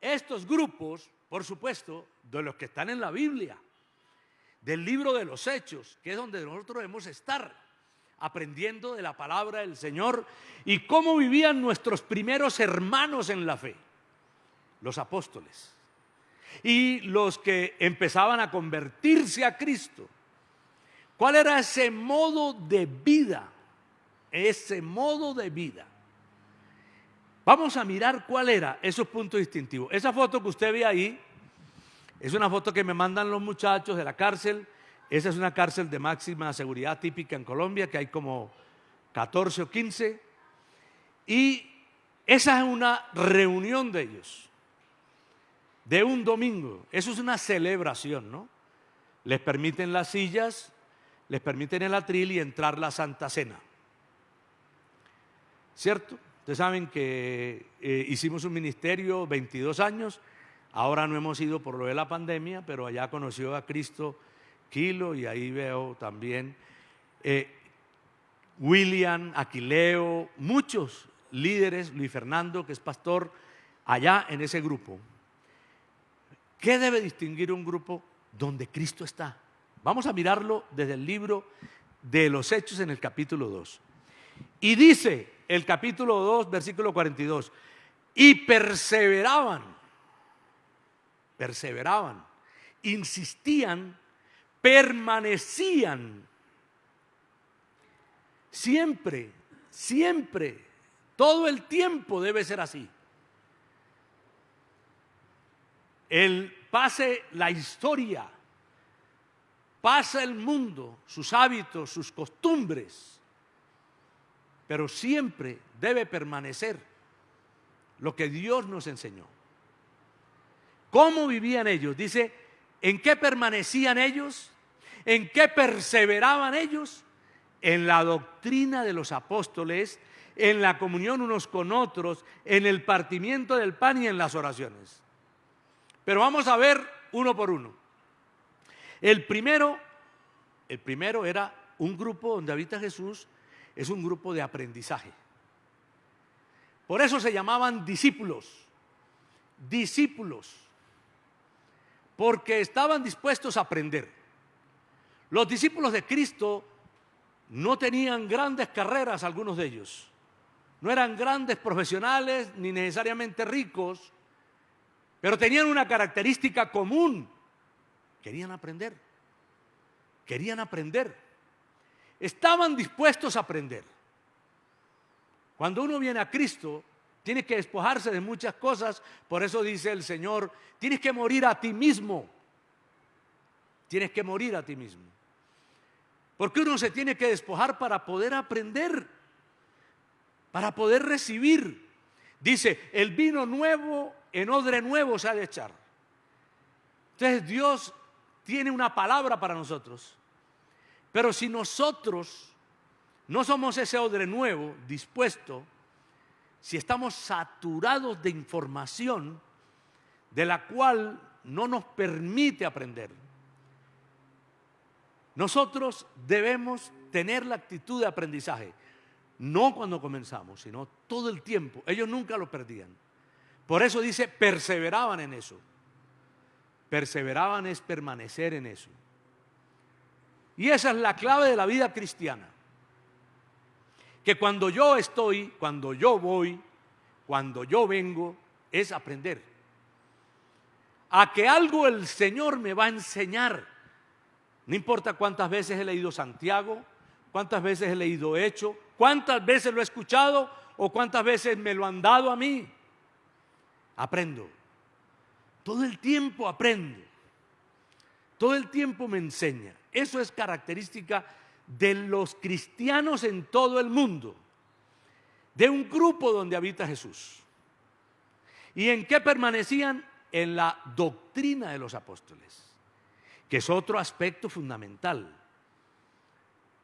Estos grupos, por supuesto, de los que están en la Biblia, del libro de los Hechos, que es donde nosotros debemos estar aprendiendo de la palabra del Señor y cómo vivían nuestros primeros hermanos en la fe, los apóstoles, y los que empezaban a convertirse a Cristo. ¿Cuál era ese modo de vida? Ese modo de vida. Vamos a mirar cuál era esos puntos distintivos. Esa foto que usted ve ahí es una foto que me mandan los muchachos de la cárcel. Esa es una cárcel de máxima seguridad típica en Colombia, que hay como 14 o 15. Y esa es una reunión de ellos, de un domingo. Eso es una celebración, ¿no? Les permiten las sillas, les permiten el atril y entrar la Santa Cena, ¿cierto? Ustedes saben que hicimos un ministerio 22 años, ahora no hemos ido por lo de la pandemia, pero allá conoció a Cristo Kilo y ahí veo también William, Aquileo, muchos líderes, Luis Fernando, que es pastor, allá en ese grupo. ¿Qué debe distinguir un grupo donde Cristo está? Vamos a mirarlo desde el libro de los Hechos en el capítulo 2. Y dice el capítulo 2, versículo 42, y perseveraban, insistían, permanecían, siempre, todo el tiempo debe ser así. Pase la historia, pasa el mundo, sus hábitos, sus costumbres, pero siempre debe permanecer lo que Dios nos enseñó. ¿Cómo vivían ellos? Dice, ¿en qué permanecían ellos? ¿En qué perseveraban ellos? En la doctrina de los apóstoles, en la comunión unos con otros, en el partimiento del pan y en las oraciones. Pero vamos a ver uno por uno. El primero era un grupo donde habita Jesús, es un grupo de aprendizaje. Por eso se llamaban discípulos, porque estaban dispuestos a aprender. Los discípulos de Cristo no tenían grandes carreras, algunos de ellos. No eran grandes profesionales ni necesariamente ricos, pero tenían una característica común. Querían aprender. Estaban dispuestos a aprender. Cuando uno viene a Cristo, tiene que despojarse de muchas cosas. Por eso dice el Señor, tienes que morir a ti mismo. Porque uno se tiene que despojar para poder aprender, para poder recibir. Dice, el vino nuevo en odre nuevo se ha de echar. Entonces Dios tiene una palabra para nosotros. Pero si nosotros no somos ese odre nuevo dispuesto, si estamos saturados de información de la cual no nos permite aprender, nosotros debemos tener la actitud de aprendizaje, no cuando comenzamos, sino todo el tiempo. Ellos nunca lo perdían. Por eso dice, perseveraban en eso. Perseveraban es permanecer en eso. Y esa es la clave de la vida cristiana. Que cuando yo estoy, cuando yo voy, cuando yo vengo, es aprender. A que algo el Señor me va a enseñar. No importa cuántas veces he leído Santiago, cuántas veces he leído Hechos, cuántas veces lo he escuchado o cuántas veces me lo han dado a mí. Aprendo. Todo el tiempo aprendo. Todo el tiempo me enseña. Eso es característica de los cristianos en todo el mundo, de un grupo donde habita Jesús. ¿Y en qué permanecían? En la doctrina de los apóstoles, que es otro aspecto fundamental.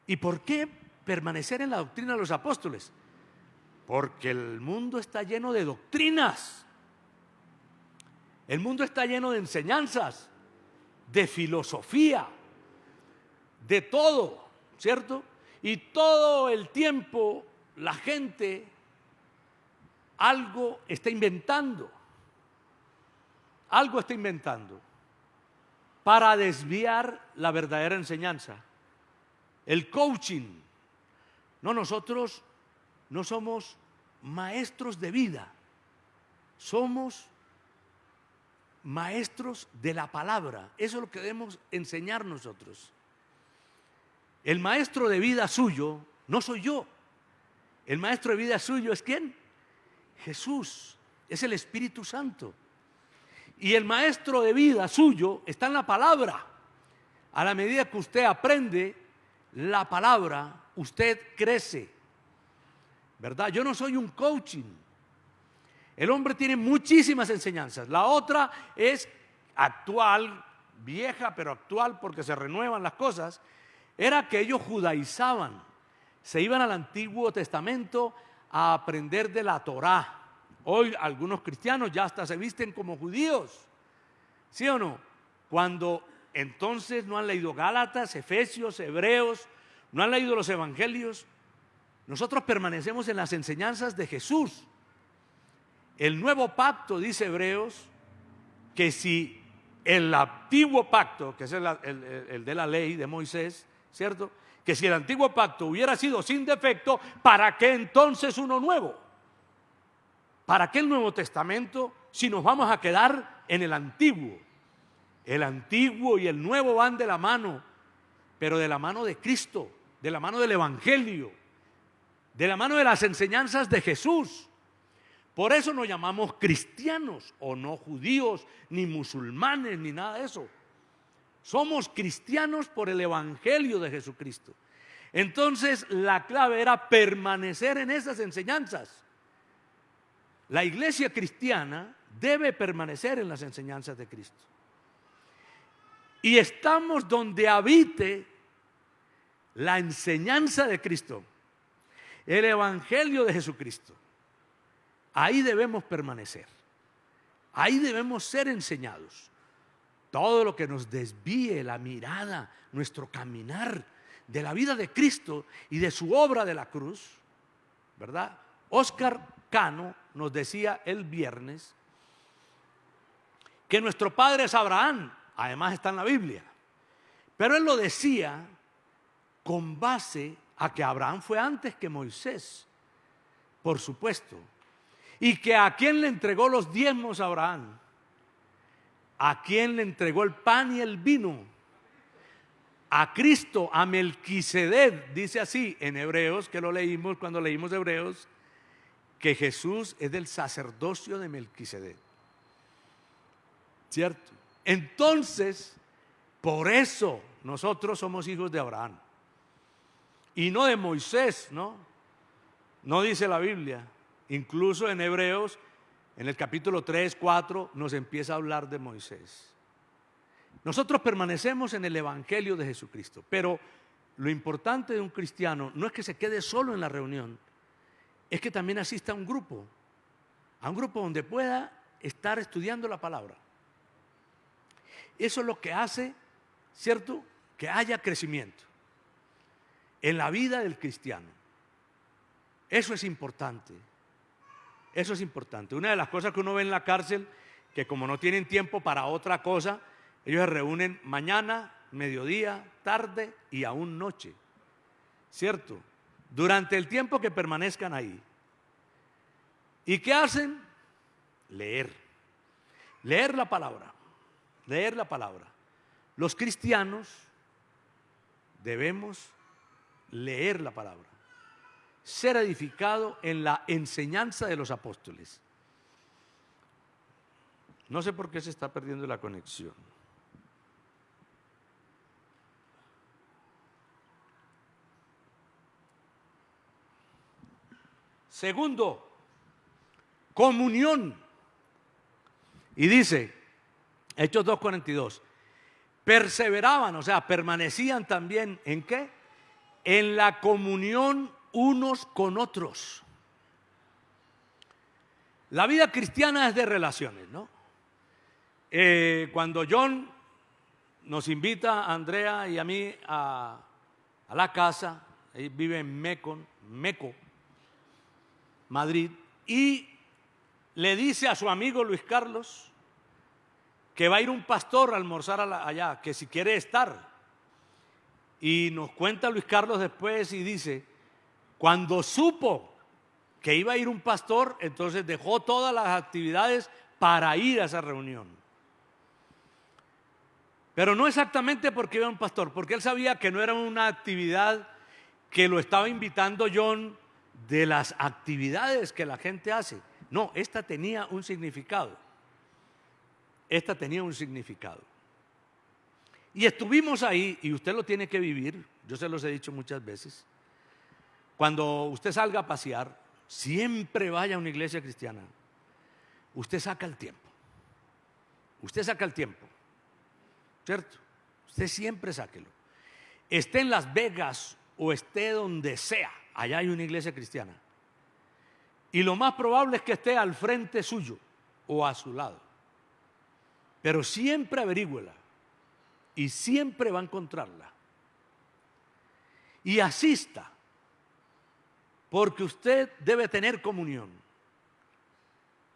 ¿Y por qué permanecer en la doctrina de los apóstoles? Porque el mundo está lleno de doctrinas. El mundo está lleno de enseñanzas, de filosofía, de todo, ¿cierto? Y todo el tiempo la gente algo está inventando para desviar la verdadera enseñanza. El coaching. No, nosotros no somos maestros de vida, somos maestros de la palabra. Eso es lo que debemos enseñar nosotros. El maestro de vida suyo no soy yo. El maestro de vida suyo es ¿quién? Jesús, es el Espíritu Santo. Y el maestro de vida suyo está en la palabra. A la medida que usted aprende la palabra, usted crece, ¿verdad? Yo no soy un coaching. El hombre tiene muchísimas enseñanzas. La otra es actual, vieja, pero actual porque se renuevan las cosas. Era que ellos judaizaban, se iban al Antiguo Testamento a aprender de la Torá. Hoy algunos cristianos ya hasta se visten como judíos, ¿sí o no? Cuando entonces no han leído Gálatas, Efesios, Hebreos, no han leído los evangelios. Nosotros permanecemos en las enseñanzas de Jesús. El nuevo pacto, dice Hebreos, que si el antiguo pacto, que es el de la ley de Moisés, ¿cierto? Que si el antiguo pacto hubiera sido sin defecto, ¿para qué entonces uno nuevo? ¿Para qué el Nuevo Testamento si nos vamos a quedar en el antiguo? El antiguo y el nuevo van de la mano, pero de la mano de Cristo, de la mano del Evangelio, de la mano de las enseñanzas de Jesús. Por eso nos llamamos cristianos, o no judíos, ni musulmanes, ni nada de eso. Somos cristianos por el Evangelio de Jesucristo. Entonces la clave era permanecer en esas enseñanzas. La iglesia cristiana debe permanecer en las enseñanzas de Cristo. Y estamos donde habite la enseñanza de Cristo, el Evangelio de Jesucristo. Ahí debemos permanecer. Ahí debemos ser enseñados. Todo lo que nos desvíe la mirada, nuestro caminar de la vida de Cristo y de su obra de la cruz, ¿verdad? Oscar Cano nos decía el viernes que nuestro padre es Abraham, además está en la Biblia, pero él lo decía con base a que Abraham fue antes que Moisés, por supuesto, y que a quién le entregó los diezmos a Abraham, a quién le entregó el pan y el vino, a Cristo, a Melquisedec, dice así en Hebreos, que lo leímos cuando leímos Hebreos, que Jesús es del sacerdocio de Melquisedec, ¿cierto? Entonces, por eso nosotros somos hijos de Abraham y no de Moisés, ¿no? No dice la Biblia. Incluso en Hebreos, en el capítulo 3, 4, nos empieza a hablar de Moisés. Nosotros permanecemos en el Evangelio de Jesucristo, pero lo importante de un cristiano no es que se quede solo en la reunión, es que también asista a un grupo donde pueda estar estudiando la palabra. Eso es lo que hace, ¿cierto?, que haya crecimiento en la vida del cristiano. Eso es importante. Eso es importante. Una de las cosas que uno ve en la cárcel, que como no tienen tiempo para otra cosa, ellos se reúnen mañana, mediodía, tarde y aún noche, ¿cierto? Durante el tiempo que permanezcan ahí. ¿Y qué hacen? Leer. Leer la palabra. Leer la palabra. Los cristianos debemos leer la palabra. Ser edificado en la enseñanza de los apóstoles. No sé por qué se está perdiendo la conexión. Segundo, comunión. Y dice, Hechos 2:42, perseveraban, o sea, permanecían también, ¿en qué? En la comunión unos con otros. La vida cristiana es de relaciones, ¿no? Cuando John nos invita a Andrea y a mí a la casa, él vive en Meco, Madrid, y le dice a su amigo Luis Carlos que va a ir un pastor a almorzar allá, que si quiere estar. Y nos cuenta Luis Carlos después y dice, cuando supo que iba a ir un pastor, entonces dejó todas las actividades para ir a esa reunión. Pero no exactamente porque iba un pastor, porque él sabía que no era una actividad que lo estaba invitando John de las actividades que la gente hace. No, esta tenía un significado. Esta tenía un significado. Y estuvimos ahí, y usted lo tiene que vivir, yo se los he dicho muchas veces. Cuando usted salga a pasear, siempre vaya a una iglesia cristiana. Usted saca el tiempo. Usted saca el tiempo. ¿Cierto? Usted siempre sáquelo. Esté en Las Vegas o esté donde sea, allá hay una iglesia cristiana. Y lo más probable es que esté al frente suyo o a su lado. Pero siempre averígüela y siempre va a encontrarla. Y asista, porque usted debe tener comunión.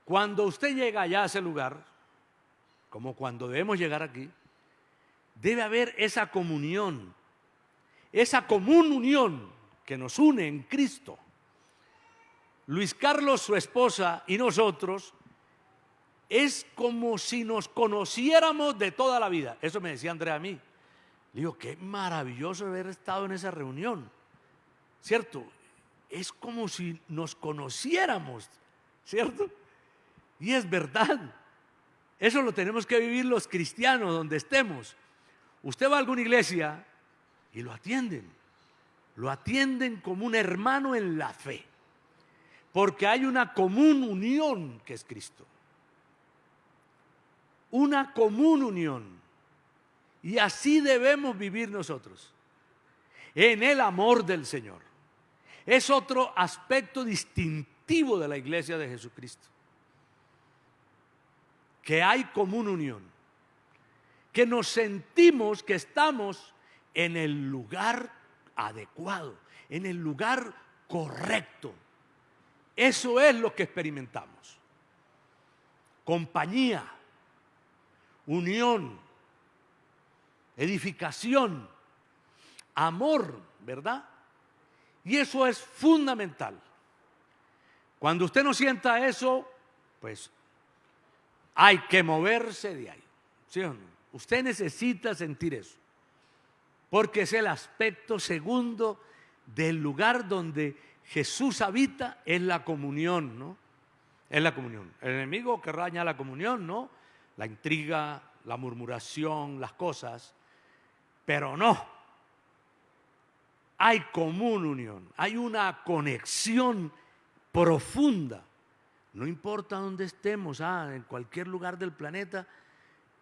Cuando usted llega allá a ese lugar, como cuando debemos llegar aquí, debe haber esa comunión, esa común unión que nos une en Cristo. Luis Carlos, su esposa y nosotros, es como si nos conociéramos de toda la vida. Eso me decía Andrea a mí. Le digo, qué maravilloso haber estado en esa reunión, ¿cierto? Es como si nos conociéramos, ¿cierto? Y es verdad. Eso lo tenemos que vivir los cristianos donde estemos. Usted va a alguna iglesia y lo atienden como un hermano en la fe, porque hay una común unión que es Cristo. Una común unión. Y así debemos vivir nosotros, en el amor del Señor. Es otro aspecto distintivo de la iglesia de Jesucristo, que hay común unión, que nos sentimos que estamos en el lugar adecuado, en el lugar correcto. Eso es lo que experimentamos. Compañía, unión, edificación, amor, ¿verdad? Y eso es fundamental. Cuando usted no sienta eso, pues hay que moverse de ahí, ¿sí o no? Usted necesita sentir eso, porque es el aspecto segundo del lugar donde Jesús habita, es la comunión, ¿no? Es la comunión. El enemigo querrá dañar la comunión, ¿no? La intriga, la murmuración, las cosas, pero no. Hay común unión, hay una conexión profunda. No importa dónde estemos, en cualquier lugar del planeta,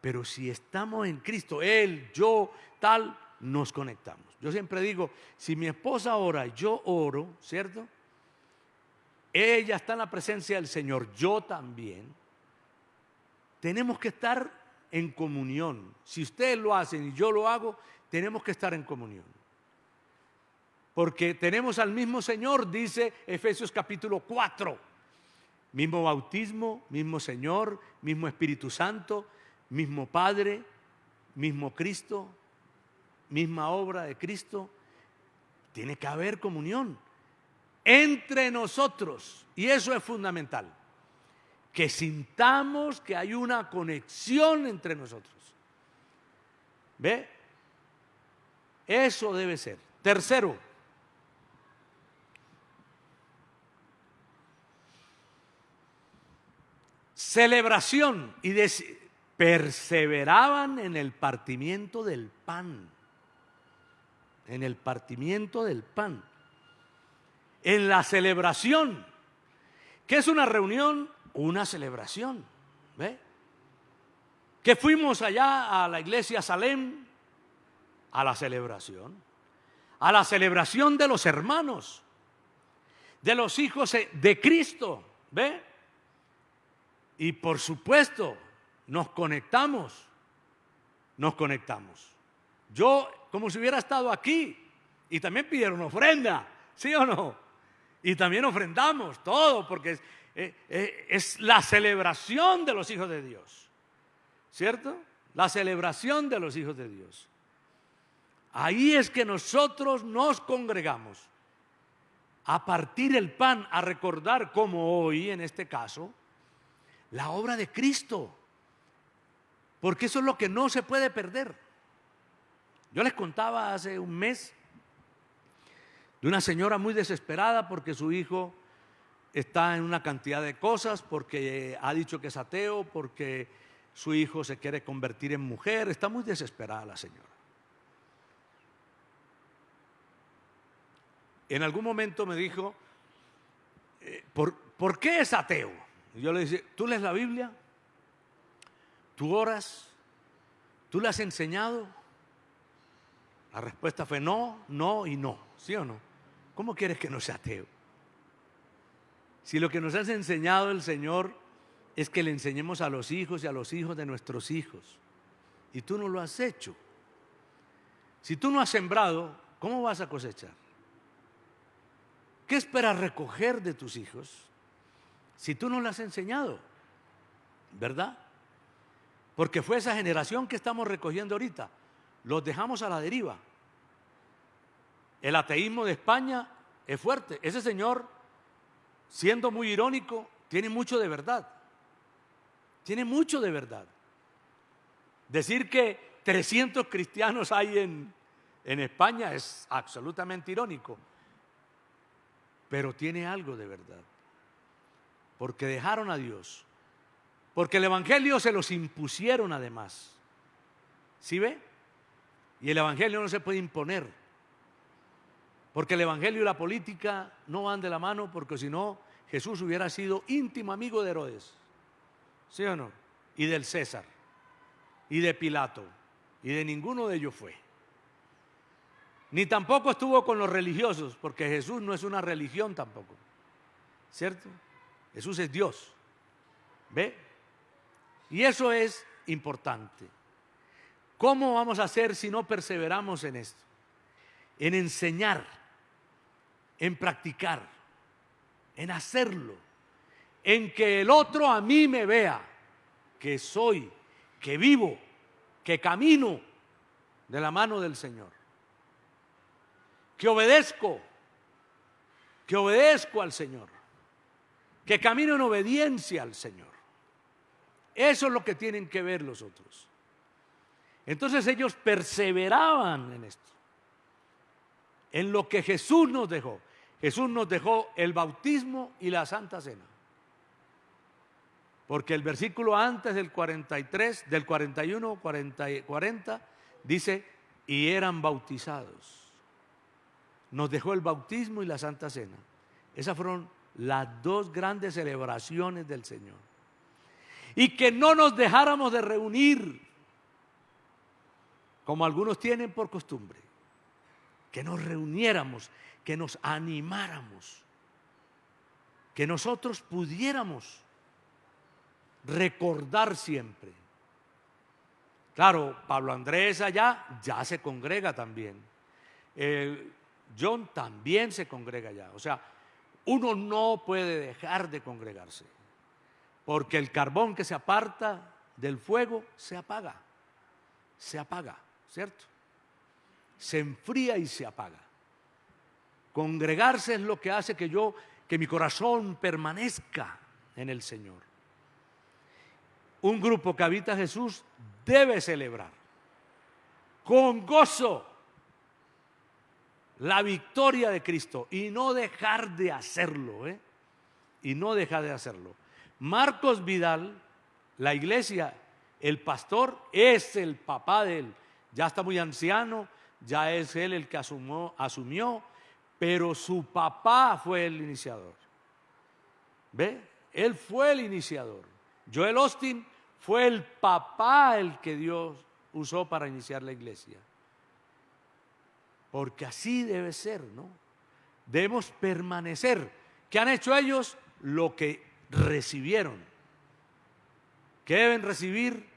pero si estamos en Cristo, Él, yo, tal, nos conectamos. Yo siempre digo, si mi esposa ora, yo oro, ¿cierto? Ella está en la presencia del Señor, yo también. Tenemos que estar en comunión. Si ustedes lo hacen y yo lo hago, tenemos que estar en comunión. Porque tenemos al mismo Señor, dice Efesios capítulo 4. Mismo bautismo, mismo Señor, mismo Espíritu Santo, mismo Padre, mismo Cristo, misma obra de Cristo. Tiene que haber comunión entre nosotros, y eso es fundamental, que sintamos que hay una conexión entre nosotros. ¿Ve? Eso debe ser. Tercero, celebración, y perseveraban en el partimiento del pan. En el partimiento del pan. En la celebración. ¿Qué es una reunión? Una celebración. ¿Ve? Que fuimos allá a la iglesia Salem, a la celebración. A la celebración de los hermanos, de los hijos de Cristo. ¿Ve? Y por supuesto, nos conectamos. Yo, como si hubiera estado aquí, y también pidieron ofrenda, ¿sí o no? Y también ofrendamos todo, porque es la celebración de los hijos de Dios, ¿cierto? La celebración de los hijos de Dios. Ahí es que nosotros nos congregamos a partir el pan, a recordar, como hoy en este caso, la obra de Cristo, porque eso es lo que no se puede perder. Yo les contaba hace un mes de una señora muy desesperada porque su hijo está en una cantidad de cosas, porque ha dicho que es ateo, porque su hijo se quiere convertir en mujer. Está muy desesperada la señora. En algún momento me dijo, ¿por qué es ateo? Y yo le dije, ¿tú lees la Biblia? ¿Tú oras? ¿Tú le has enseñado? La respuesta fue no, no y no. ¿Sí o no? ¿Cómo quieres que no sea ateo? Si lo que nos has enseñado el Señor es que le enseñemos a los hijos y a los hijos de nuestros hijos, y tú no lo has hecho. Si tú no has sembrado, ¿cómo vas a cosechar? ¿Qué esperas recoger de tus hijos si tú no lo has enseñado? ¿Verdad? Porque fue esa generación que estamos recogiendo ahorita. Los dejamos a la deriva. El ateísmo de España es fuerte. Ese señor, siendo muy irónico, tiene mucho de verdad. Tiene mucho de verdad. Decir que 300 cristianos hay en España es absolutamente irónico. Pero tiene algo de verdad. Porque dejaron a Dios. Porque el evangelio se los impusieron además. ¿Sí ve? Y el evangelio no se puede imponer. Porque el evangelio y la política no van de la mano, porque si no, Jesús hubiera sido íntimo amigo de Herodes. ¿Sí o no? Y del César. Y de Pilato. Y de ninguno de ellos fue. Ni tampoco estuvo con los religiosos, porque Jesús no es una religión tampoco. ¿Cierto? Jesús es Dios. ¿Ve? Y eso es importante. ¿Cómo vamos a hacer si no perseveramos en esto? En enseñar, en practicar, en hacerlo, en que el otro a mí me vea, que soy, que vivo, que camino de la mano del Señor, que obedezco al Señor, que camino en obediencia al Señor. Eso es lo que tienen que ver los otros. Entonces ellos perseveraban en esto, en lo que Jesús nos dejó. Jesús nos dejó el bautismo y la Santa Cena. Porque el versículo antes del 43, del 41, 40, dice, y eran bautizados. Nos dejó el bautismo y la Santa Cena. Esas fueron las dos grandes celebraciones del Señor. Y que no nos dejáramos de reunir, como algunos tienen por costumbre. Que nos reuniéramos, que nos animáramos, que nosotros pudiéramos recordar siempre. Claro, Pablo Andrés allá ya se congrega también. John también se congrega allá. O sea, uno no puede dejar de congregarse, porque el carbón que se aparta del fuego se apaga, ¿cierto? Se enfría y se apaga. Congregarse es lo que hace que mi corazón permanezca en el Señor. Un grupo que habita a Jesús debe celebrar con gozo la victoria de Cristo y no dejar de hacerlo, y no dejar de hacerlo. Marcos Vidal, la iglesia, el pastor, es el papá de él. Ya está muy anciano, ya es él el que asumió, pero su papá fue el iniciador. ¿Ve? Él fue el iniciador. Joel Austin fue el papá el que Dios usó para iniciar la iglesia. Porque así debe ser, ¿no? Debemos permanecer. ¿Qué han hecho ellos? Lo que recibieron. ¿Qué deben recibir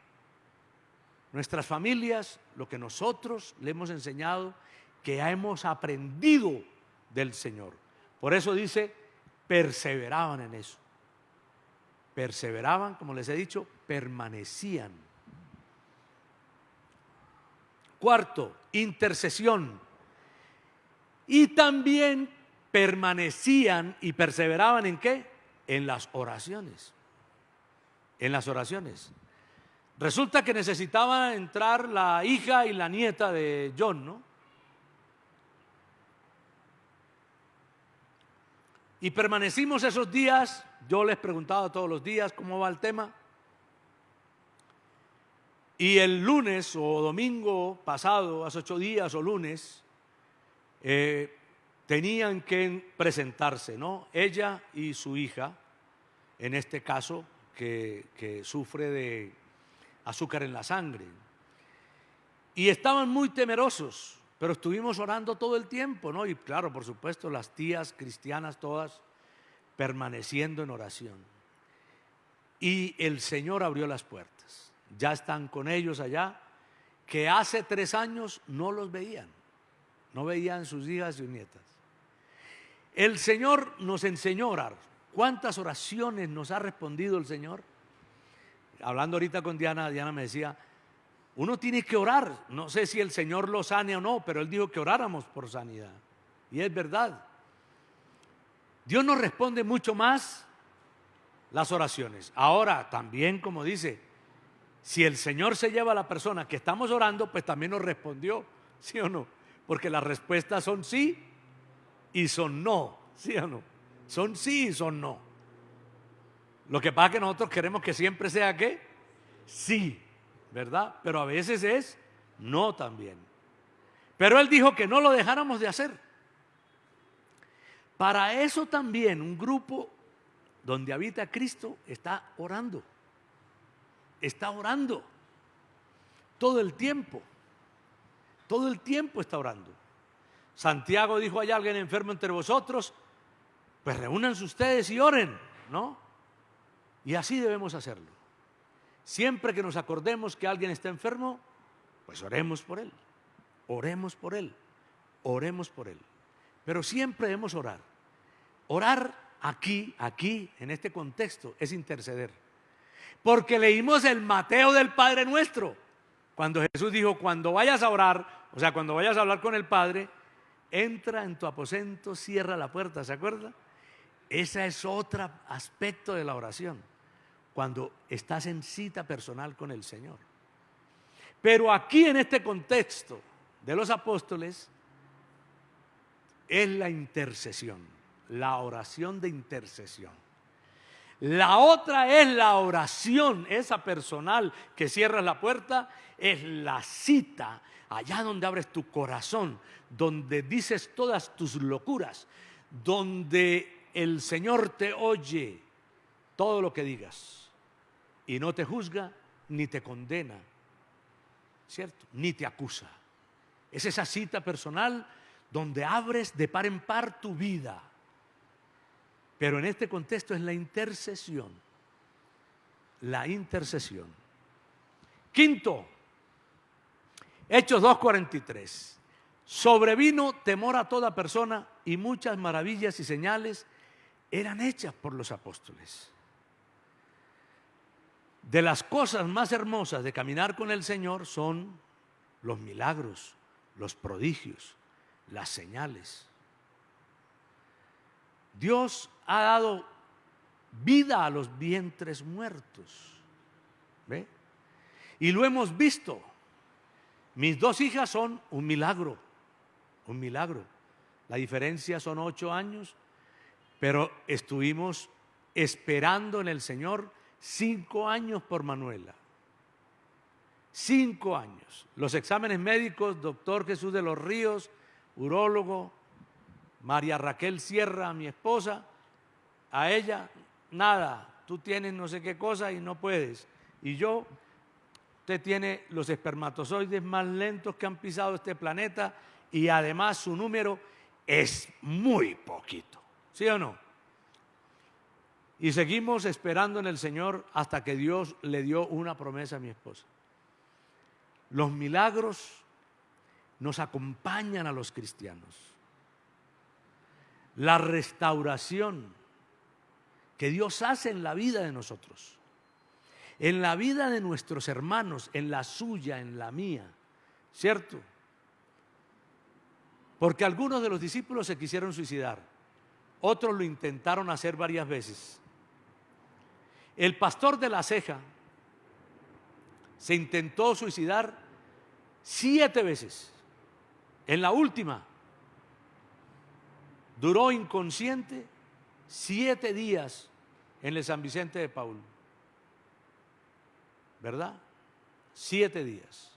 nuestras familias? Lo que nosotros le hemos enseñado, que hemos aprendido del Señor. Por eso dice, perseveraban en eso. Perseveraban, como les he dicho, permanecían. Cuarto, intercesión. Y también permanecían y perseveraban ¿en qué? En las oraciones. En las oraciones. Resulta que necesitaban entrar la hija y la nieta de John, ¿no? Y permanecimos esos días. Yo les preguntaba todos los días cómo va el tema. Y el lunes o domingo pasado, hace 8 días o lunes, tenían que presentarse, ¿no? Ella y su hija, en este caso, que sufre de azúcar en la sangre. Y estaban muy temerosos, pero estuvimos orando todo el tiempo, ¿no? Y claro, por supuesto, las tías cristianas todas permaneciendo en oración. Y el Señor abrió las puertas. Ya están con ellos allá, que hace 3 años no los veían. No veían sus hijas y sus nietas. El Señor nos enseñó a orar. ¿Cuántas oraciones nos ha respondido el Señor? hablando ahorita con Diana, Diana me decía, uno tiene que orar. No sé si el Señor lo sane o no, pero Él dijo que oráramos por sanidad. Y es verdad. Dios nos responde mucho más las oraciones. Ahora, también como dice, si el Señor se lleva a la persona que estamos orando, pues también nos respondió, ¿sí o no? Porque las respuestas son sí y son no, ¿sí o no? Son sí y son no. Lo que pasa es que nosotros queremos que siempre sea ¿qué? Sí, ¿verdad? Pero a veces es no también. Pero Él dijo que no lo dejáramos de hacer. Para eso también un grupo donde habita Cristo está orando. Está orando todo el tiempo. Todo el tiempo está orando. Santiago dijo: ¿hay alguien enfermo entre vosotros? Pues reúnanse ustedes y oren, ¿no? Y así debemos hacerlo. Siempre que nos acordemos que alguien está enfermo, pues oremos por él. Oremos por él. Oremos por él. Pero siempre debemos orar. Orar aquí, en este contexto, es interceder. Porque leímos el Mateo del Padre Nuestro. Cuando Jesús dijo: cuando vayas a orar, o sea, cuando vayas a hablar con el Padre, entra en tu aposento, cierra la puerta, ¿se acuerda? Ese es otro aspecto de la oración, cuando estás en cita personal con el Señor. Pero aquí en este contexto de los apóstoles es la intercesión, la oración de intercesión. La otra es la oración, esa personal que cierras la puerta, es la cita, allá donde abres tu corazón, donde dices todas tus locuras, donde el Señor te oye todo lo que digas y no te juzga ni te condena, ¿cierto? Ni te acusa. Es esa cita personal donde abres de par en par tu vida. Pero en este contexto es la intercesión. La intercesión. Quinto, Hechos 2:43. Sobrevino temor a toda persona y muchas maravillas y señales eran hechas por los apóstoles. De las cosas más hermosas de caminar con el Señor son los milagros, los prodigios, las señales. Dios ha dado vida a los vientres muertos. ¿Ve? Y lo hemos visto. Mis dos hijas son un milagro, un milagro. La diferencia son 8 años, pero estuvimos esperando en el Señor 5 años por Manuela. 5 años. Los exámenes médicos, doctor Jesús de los Ríos, urólogo, María Raquel Sierra, mi esposa, a ella, nada, tú tienes no sé qué cosa y no puedes. Y yo, usted tiene los espermatozoides más lentos que han pisado este planeta y además su número es muy poquito, ¿sí o no? Y seguimos esperando en el Señor hasta que Dios le dio una promesa a mi esposa. Los milagros nos acompañan a los cristianos. La restauración que Dios hace en la vida de nosotros, en la vida de nuestros hermanos, en la suya, en la mía, ¿cierto? Porque algunos de los discípulos se quisieron suicidar, otros lo intentaron hacer varias veces. El pastor de La Ceja se intentó suicidar 7 veces. En la última, duró inconsciente 7 días en el San Vicente de Paúl. ¿Verdad? 7 días.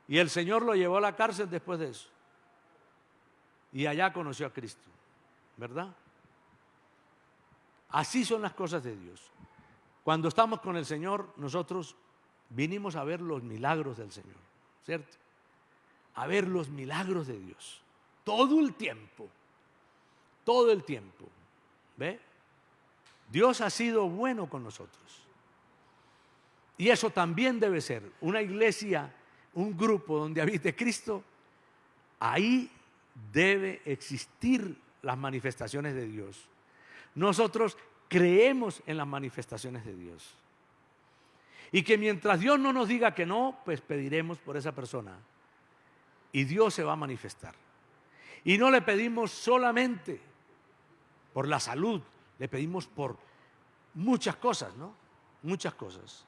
Y el Señor lo llevó a la cárcel después de eso. Y allá conoció a Cristo. ¿Verdad? Así son las cosas de Dios. Cuando estamos con el Señor, nosotros vinimos a ver los milagros del Señor, ¿cierto? A ver los milagros de Dios. Todo el tiempo. Todo el tiempo. ¿Ve? Dios ha sido bueno con nosotros. Y eso también debe ser una iglesia, un grupo donde habite Cristo. Ahí debe existir las manifestaciones de Dios. Nosotros creemos en las manifestaciones de Dios. Y que mientras Dios no nos diga que no, pues pediremos por esa persona. Y Dios se va a manifestar. Y no le pedimos solamente por la salud, le pedimos por muchas cosas, ¿no? Muchas cosas.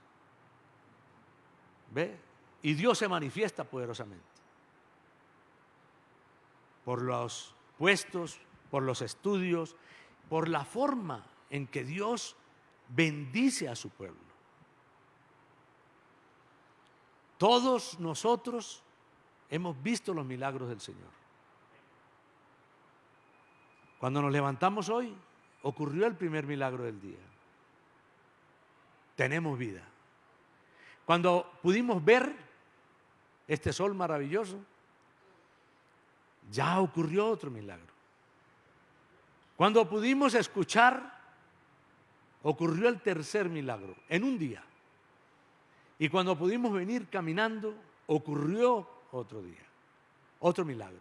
¿Ve? Y Dios se manifiesta poderosamente. Por los puestos, por los estudios, por la forma en que Dios bendice a su pueblo. Todos nosotros hemos visto los milagros del Señor. Cuando nos levantamos hoy, ocurrió el primer milagro del día. Tenemos vida. Cuando pudimos ver este sol maravilloso, ya ocurrió otro milagro. Cuando pudimos escuchar, ocurrió el tercer milagro en un día. Y cuando pudimos venir caminando, ocurrió otro día, otro milagro.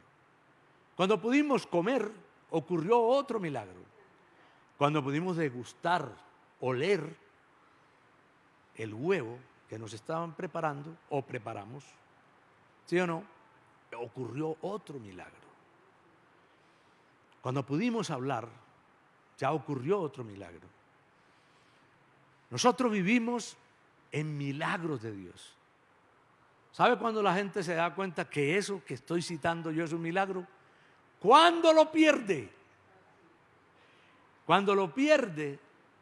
Cuando pudimos comer, ocurrió otro milagro. Cuando pudimos degustar, oler el huevo que nos estaban preparando o preparamos, ¿sí o no? Ocurrió otro milagro. Cuando pudimos hablar, ya ocurrió otro milagro. Nosotros vivimos en milagros de Dios. ¿Sabe cuándo la gente se da cuenta que eso que estoy citando yo es un milagro? ¿Cuándo lo pierde? Cuando lo pierde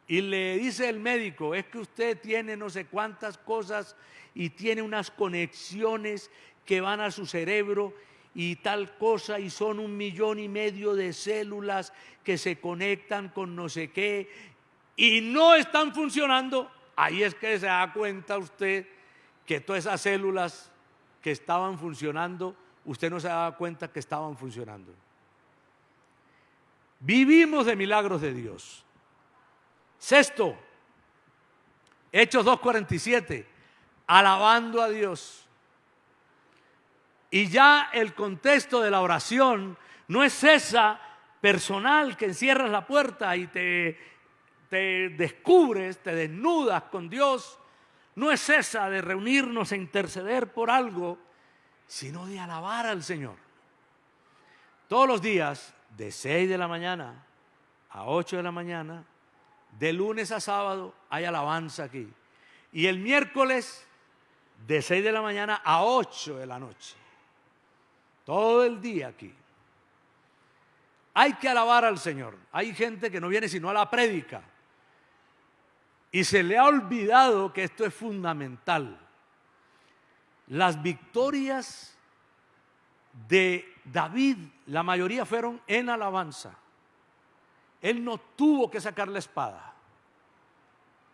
y le dice el médico, es que usted tiene no sé cuántas cosas y tiene unas conexiones que van a su cerebro y tal cosa, y son 1,5 millones de células que se conectan con no sé qué y no están funcionando. Ahí es que se da cuenta usted que todas esas células que estaban funcionando, usted no se daba cuenta que estaban funcionando. Vivimos de milagros de Dios. Sexto, Hechos 2:47, alabando a Dios. Y ya el contexto de la oración no es esa personal que encierras la puerta y te descubres, te desnudas con Dios. No es esa de reunirnos e interceder por algo, sino de alabar al Señor. Todos los días, de 6 de la mañana a 8 de la mañana, de lunes a sábado, hay alabanza aquí. Y el miércoles, de 6 de la mañana a 8 de la noche. Todo el día aquí. Hay que alabar al Señor. Hay gente que no viene sino a la prédica. Y se le ha olvidado que esto es fundamental. Las victorias de David, la mayoría fueron en alabanza. Él no tuvo que sacar la espada.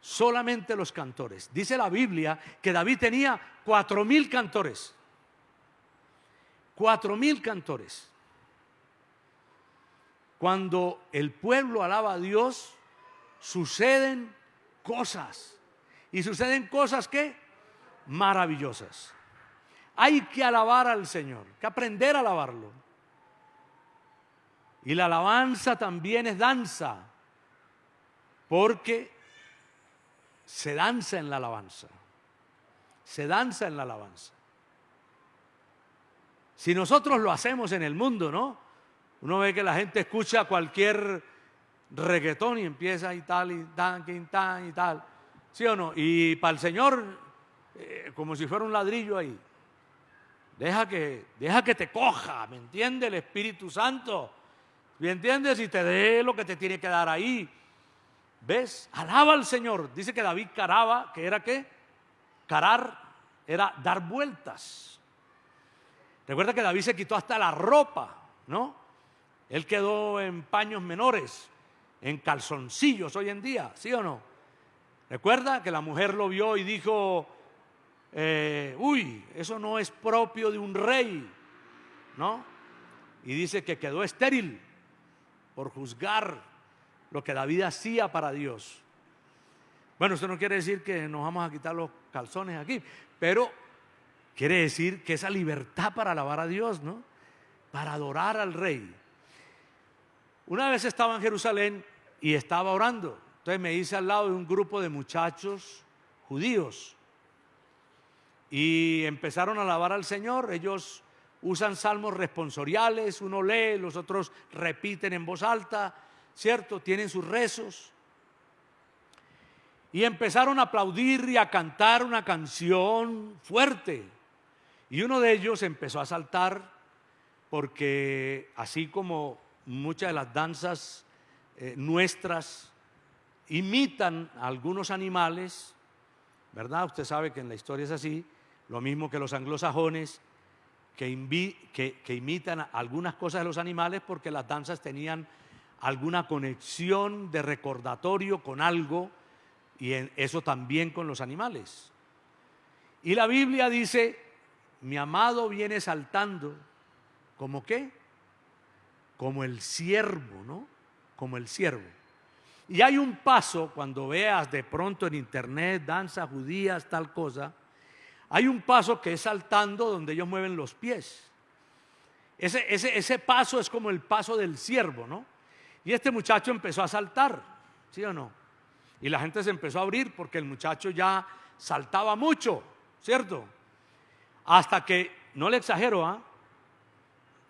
Solamente los cantores. Dice la Biblia que David tenía 4,000 cantores. 4,000 cantores. Cuando el pueblo alaba a Dios, suceden cosas. Y suceden cosas ¿qué? Maravillosas. Hay que alabar al Señor, que aprender a alabarlo. Y la alabanza también es danza, porque se danza en la alabanza. Se danza en la alabanza. Si nosotros lo hacemos en el mundo, ¿no? Uno ve que la gente escucha cualquier reggaetón y empieza y tal, y tan, y tal. ¿Sí o no? Y para el Señor, como si fuera un ladrillo ahí. Deja que te coja, ¿me entiendes? El Espíritu Santo, ¿me entiendes? Y te dé lo que te tiene que dar ahí. ¿Ves? Alaba al Señor. Dice que David caraba, que era ¿qué? Carar era dar vueltas. Recuerda que David se quitó hasta la ropa, ¿no? Él quedó en paños menores, en calzoncillos hoy en día, ¿sí o no? Recuerda que la mujer lo vio y dijo, uy, eso no es propio de un rey, ¿no? Y dice que quedó estéril por juzgar lo que David hacía para Dios. Bueno, eso no quiere decir que nos vamos a quitar los calzones aquí, pero quiere decir que esa libertad para alabar a Dios, ¿no? Para adorar al rey. Una vez estaba en Jerusalén y estaba orando. Entonces me hice al lado de un grupo de muchachos judíos, y empezaron a alabar al Señor. Ellos usan salmos responsoriales, uno lee, los otros repiten en voz alta, ¿cierto? Tienen sus rezos. Y empezaron a aplaudir y a cantar una canción fuerte. Y uno de ellos empezó a saltar porque así como muchas de las danzas nuestras imitan a algunos animales, ¿verdad? Usted sabe que en la historia es así, lo mismo que los anglosajones que imitan algunas cosas de los animales porque las danzas tenían alguna conexión de recordatorio con algo, y eso también con los animales. Y la Biblia dice: mi amado viene saltando, ¿como qué? Como el ciervo, ¿no? Como el ciervo. Y hay un paso, cuando veas de pronto en internet danzas judías, tal cosa, hay un paso que es saltando donde ellos mueven los pies. Ese paso es como el paso del ciervo, ¿no? Y este muchacho empezó a saltar, ¿sí o no? Y la gente se empezó a abrir porque el muchacho ya saltaba mucho, ¿cierto? Hasta que, no le exagero,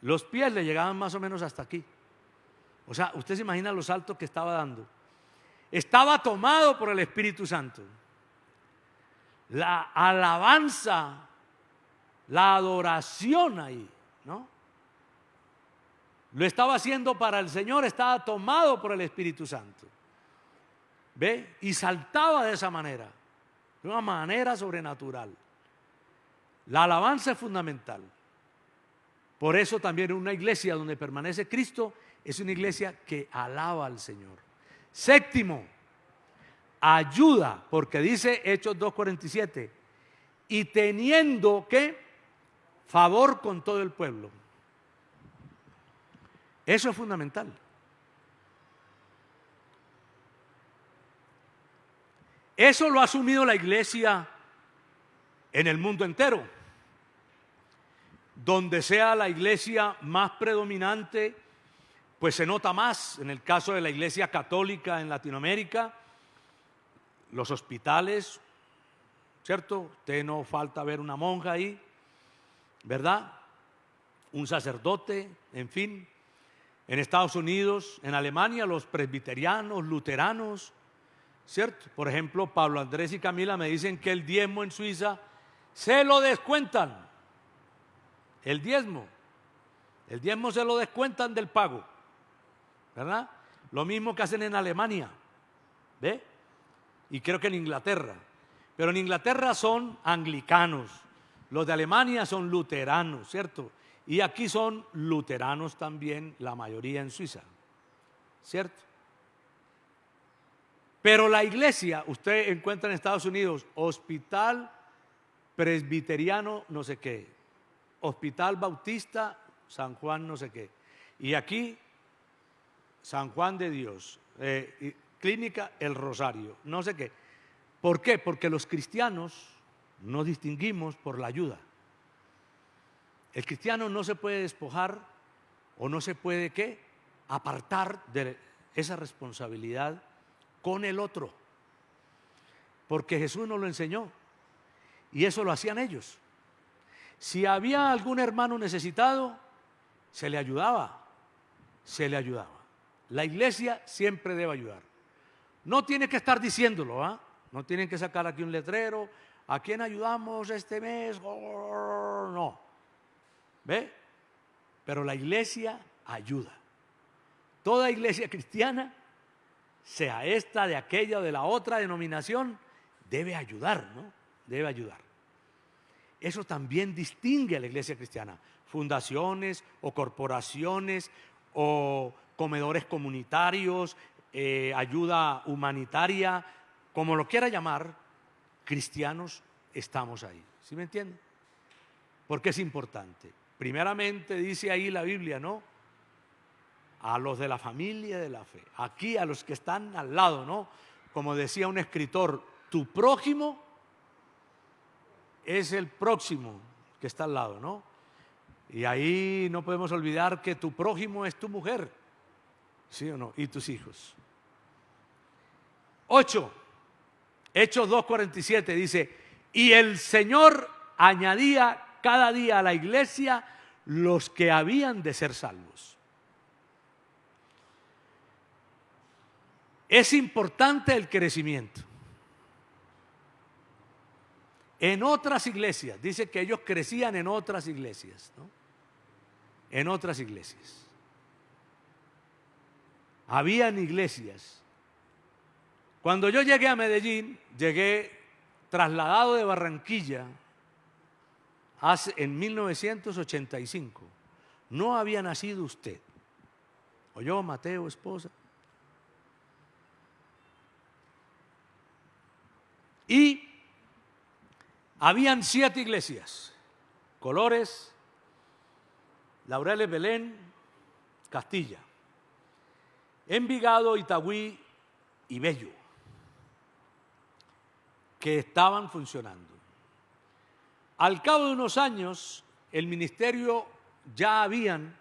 los pies le llegaban más o menos hasta aquí. O sea, usted se imagina los saltos que estaba dando. Estaba tomado por el Espíritu Santo. La alabanza, la adoración ahí, ¿no? Lo estaba haciendo para el Señor, estaba tomado por el Espíritu Santo. ¿Ve? Y saltaba de esa manera, de una manera sobrenatural. La alabanza es fundamental. Por eso también una iglesia donde permanece Cristo es una iglesia que alaba al Señor. Séptimo, ayuda, porque dice Hechos 2:47, y teniendo ¿qué? Favor con todo el pueblo. Eso es fundamental. Eso lo ha asumido la iglesia en el mundo entero. Donde sea la iglesia más predominante, pues se nota más. En el caso de la iglesia católica en Latinoamérica, los hospitales, ¿cierto? Usted no falta ver una monja ahí, ¿verdad? Un sacerdote, en fin. En Estados Unidos, en Alemania, los presbiterianos, luteranos, ¿cierto? Por ejemplo, Pablo Andrés y Camila me dicen que el diezmo en Suiza se lo descuentan. El diezmo se lo descuentan del pago, ¿verdad? Lo mismo que hacen en Alemania, ¿ve? Y creo que en Inglaterra. Pero en Inglaterra son anglicanos, los de Alemania son luteranos, ¿cierto? Y aquí son luteranos también, la mayoría en Suiza, ¿cierto? Pero la iglesia, usted encuentra en Estados Unidos, Hospital Presbiteriano no sé qué, Hospital Bautista San Juan no sé qué, y aquí San Juan de Dios, Clínica El Rosario, no sé qué. ¿Por qué? Porque los cristianos nos distinguimos por la ayuda. El cristiano no se puede despojar o no se puede ¿qué? Apartar de esa responsabilidad con el otro, porque Jesús nos lo enseñó y eso lo hacían ellos. Si había algún hermano necesitado, se le ayudaba, La iglesia siempre debe ayudar. No tiene que estar diciéndolo, no tienen que sacar aquí un letrero, ¿a quién ayudamos este mes? No, ¿ve? Pero la iglesia ayuda. Toda iglesia cristiana, sea esta, de aquella o de la otra denominación, debe ayudar, ¿no? Debe ayudar. Eso también distingue a la iglesia cristiana. Fundaciones o corporaciones o comedores comunitarios, ayuda humanitaria, como lo quiera llamar, cristianos estamos ahí. ¿Sí me entienden? Porque es importante. Primeramente dice ahí la Biblia, ¿no? A los de la familia de la fe. Aquí a los que están al lado, ¿no? Como decía un escritor, tu prójimo es el próximo que está al lado, ¿no? Y ahí no podemos olvidar que tu prójimo es tu mujer, ¿sí o no? Y tus hijos. 8, Hechos 2:47 dice, y el Señor añadía cada día a la iglesia los que habían de ser salvos. Es importante el crecimiento. En otras iglesias, dice que ellos crecían en otras iglesias, ¿no? En otras iglesias. Habían iglesias. Cuando yo llegué a Medellín, llegué trasladado de Barranquilla en 1985. No había nacido usted. O yo, Mateo, esposa. Y habían 7 iglesias: Colores, Laureles, Belén, Castilla, Envigado, Itagüí y Bello, que estaban funcionando. Al cabo de unos años, el ministerio ya habían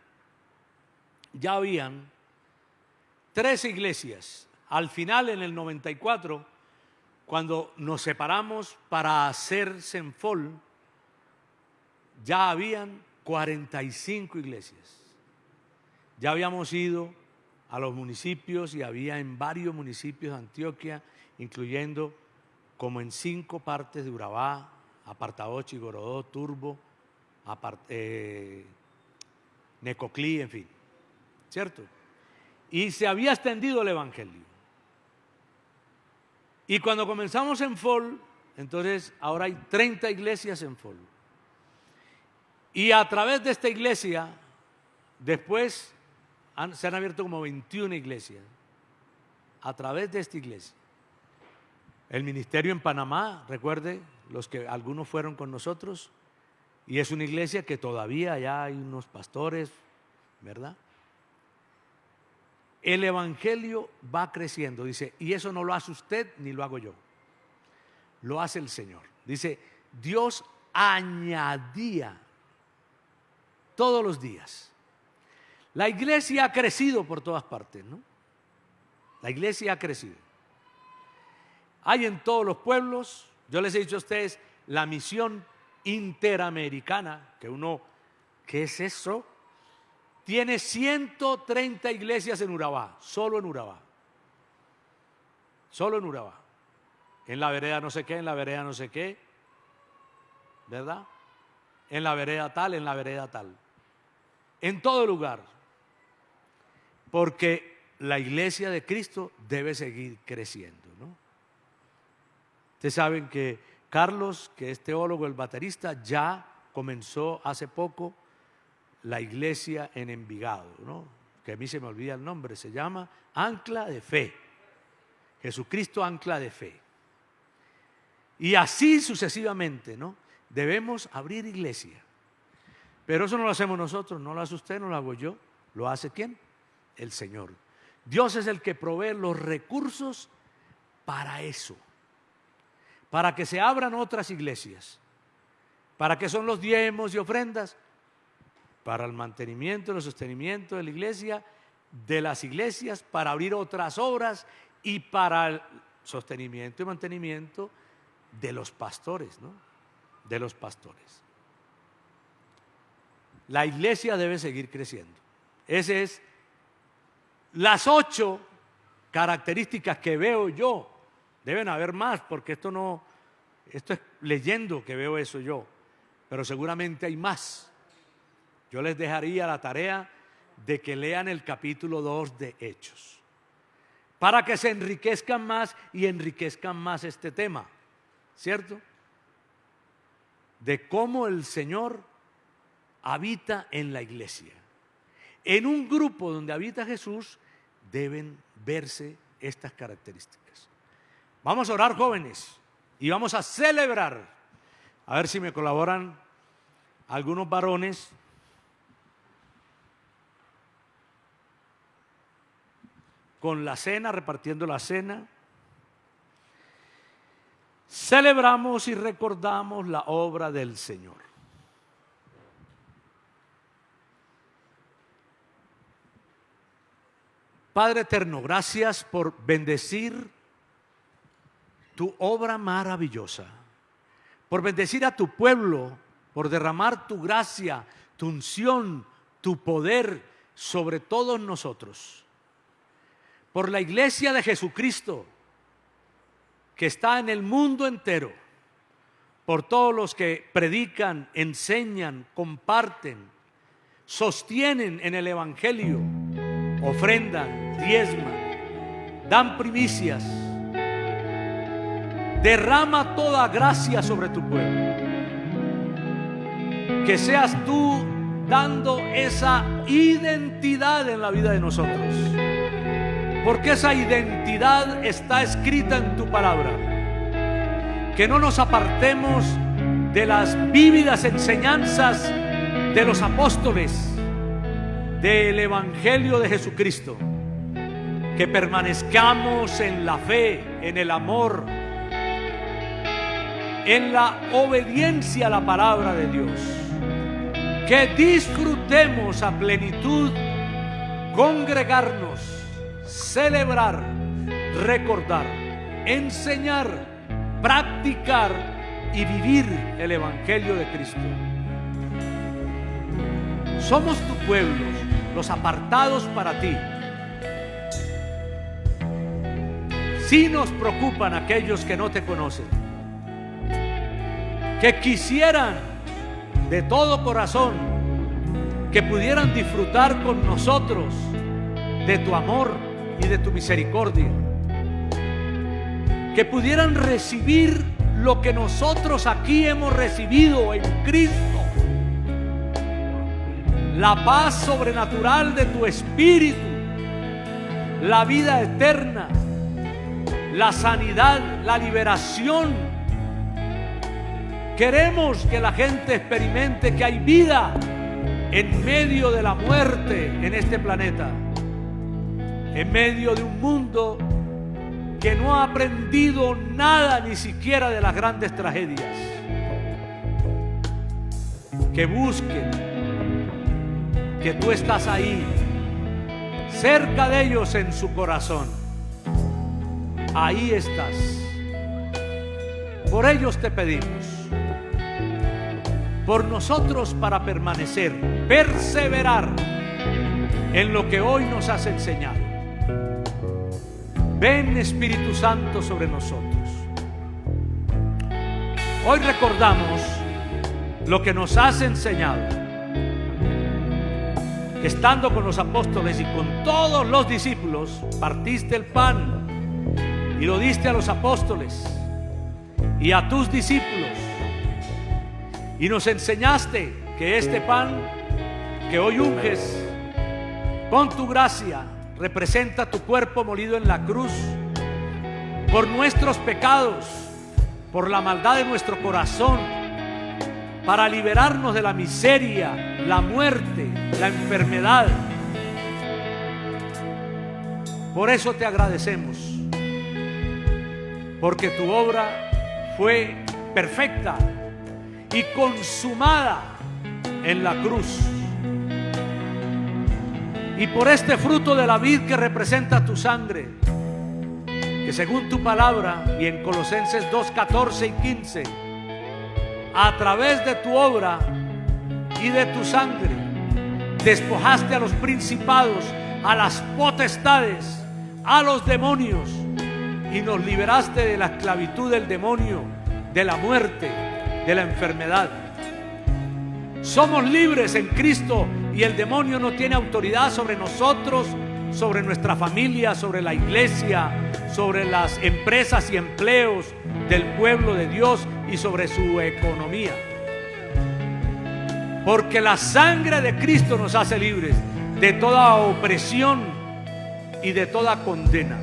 3 iglesias. Al final, en el 94, cuando nos separamos para hacer Senfol, ya habían 45 iglesias. Ya habíamos ido a los municipios y había en varios municipios de Antioquia, incluyendo como en 5 partes de Urabá, Apartaochi, Gorodó, Turbo, Necoclí, en fin, ¿cierto? Y se había extendido el evangelio. Y cuando comenzamos en FOL, entonces ahora hay 30 iglesias en FOL. Y a través de esta iglesia, después se han abierto como 21 iglesias. A través de esta iglesia. El ministerio en Panamá, recuerde, algunos fueron con nosotros, y es una iglesia que todavía allá hay unos pastores, ¿verdad? El evangelio va creciendo, dice, y eso no lo hace usted ni lo hago yo, lo hace el Señor. Dice, Dios añadía todos los días. La iglesia ha crecido por todas partes, ¿no? La iglesia ha crecido. Hay en todos los pueblos. Yo les he dicho a ustedes, la misión interamericana, ¿qué es eso? Tiene 130 iglesias en Urabá, solo en Urabá. Solo en Urabá. En la vereda no sé qué, en la vereda no sé qué, ¿verdad? En la vereda tal, en la vereda tal. En todo lugar. Porque la iglesia de Cristo debe seguir creciendo, ¿no? Ustedes saben que Carlos, que es teólogo, el baterista, ya comenzó hace poco la iglesia en Envigado, ¿no? Que a mí se me olvida el nombre, se llama Ancla de Fe. Jesucristo Ancla de Fe. Y así sucesivamente, ¿no? Debemos abrir iglesia. Pero eso no lo hacemos nosotros, no lo hace usted, no lo hago yo. ¿Lo hace quién? El Señor. Dios es el que provee los recursos para eso. Para que se abran otras iglesias. ¿Para qué son los diezmos y ofrendas? Para el mantenimiento, el sostenimiento de la iglesia, de las iglesias, para abrir otras obras y para el sostenimiento y mantenimiento de los pastores, ¿no? De los pastores. La iglesia debe seguir creciendo. Esas es las 8 características que veo yo. Deben haber más, porque esto es leyendo que veo eso yo, pero seguramente hay más. Yo les dejaría la tarea de que lean el capítulo 2 de Hechos, para que se enriquezcan más y enriquezcan más este tema, ¿cierto? De cómo el Señor habita en la iglesia. En un grupo donde habita Jesús deben verse estas características. Vamos a orar, jóvenes, y vamos a celebrar. A ver si me colaboran algunos varones. Con la cena, repartiendo la cena. Celebramos y recordamos la obra del Señor. Padre eterno, gracias por bendecir tu obra maravillosa, por bendecir a tu pueblo, por derramar tu gracia, tu unción, tu poder sobre todos nosotros. Por la iglesia de Jesucristo que está en el mundo entero, por todos los que predican, enseñan, comparten, sostienen en el evangelio, ofrendan, diezman, dan primicias. Derrama toda gracia sobre tu pueblo. Que seas tú dando esa identidad en la vida de nosotros, porque esa identidad está escrita en tu palabra. Que no nos apartemos de las vívidas enseñanzas de los apóstoles del evangelio de Jesucristo. Que permanezcamos en la fe, en el amor, en la obediencia a la palabra de Dios. Que disfrutemos a plenitud congregarnos, celebrar, recordar, enseñar, practicar y vivir el evangelio de Cristo. Somos tu pueblo, los apartados para ti. Sí nos preocupan aquellos que no te conocen, que quisieran de todo corazón que pudieran disfrutar con nosotros de tu amor y de tu misericordia, que pudieran recibir lo que nosotros aquí hemos recibido en Cristo, la paz sobrenatural de tu Espíritu, la vida eterna, la sanidad, la liberación. Queremos que la gente experimente que hay vida en medio de la muerte en este planeta, en medio de un mundo que no ha aprendido nada ni siquiera de las grandes tragedias. Que busquen que tú estás ahí, cerca de ellos en su corazón. Ahí estás. Por ellos te pedimos. Por nosotros para permanecer, perseverar en lo que hoy nos has enseñado. Ven, Espíritu Santo, sobre nosotros. Hoy recordamos lo que nos has enseñado. Que estando con los apóstoles y con todos los discípulos, partiste el pan y lo diste a los apóstoles y a tus discípulos. Y nos enseñaste que este pan que hoy unges con tu gracia representa tu cuerpo molido en la cruz por nuestros pecados, por la maldad de nuestro corazón, para liberarnos de la miseria, la muerte, la enfermedad. Por eso te agradecemos, porque tu obra fue perfecta y consumada en la cruz. Y por este fruto de la vid que representa tu sangre, que según tu palabra y en Colosenses 2, 14 y 15, a través de tu obra y de tu sangre, despojaste a los principados, a las potestades, a los demonios, y nos liberaste de la esclavitud del demonio, de la muerte, de la enfermedad. Somos libres en Cristo y el demonio no tiene autoridad sobre nosotros, sobre nuestra familia, sobre la iglesia, sobre las empresas y empleos del pueblo de Dios y sobre su economía. Porque la sangre de Cristo nos hace libres de toda opresión y de toda condena.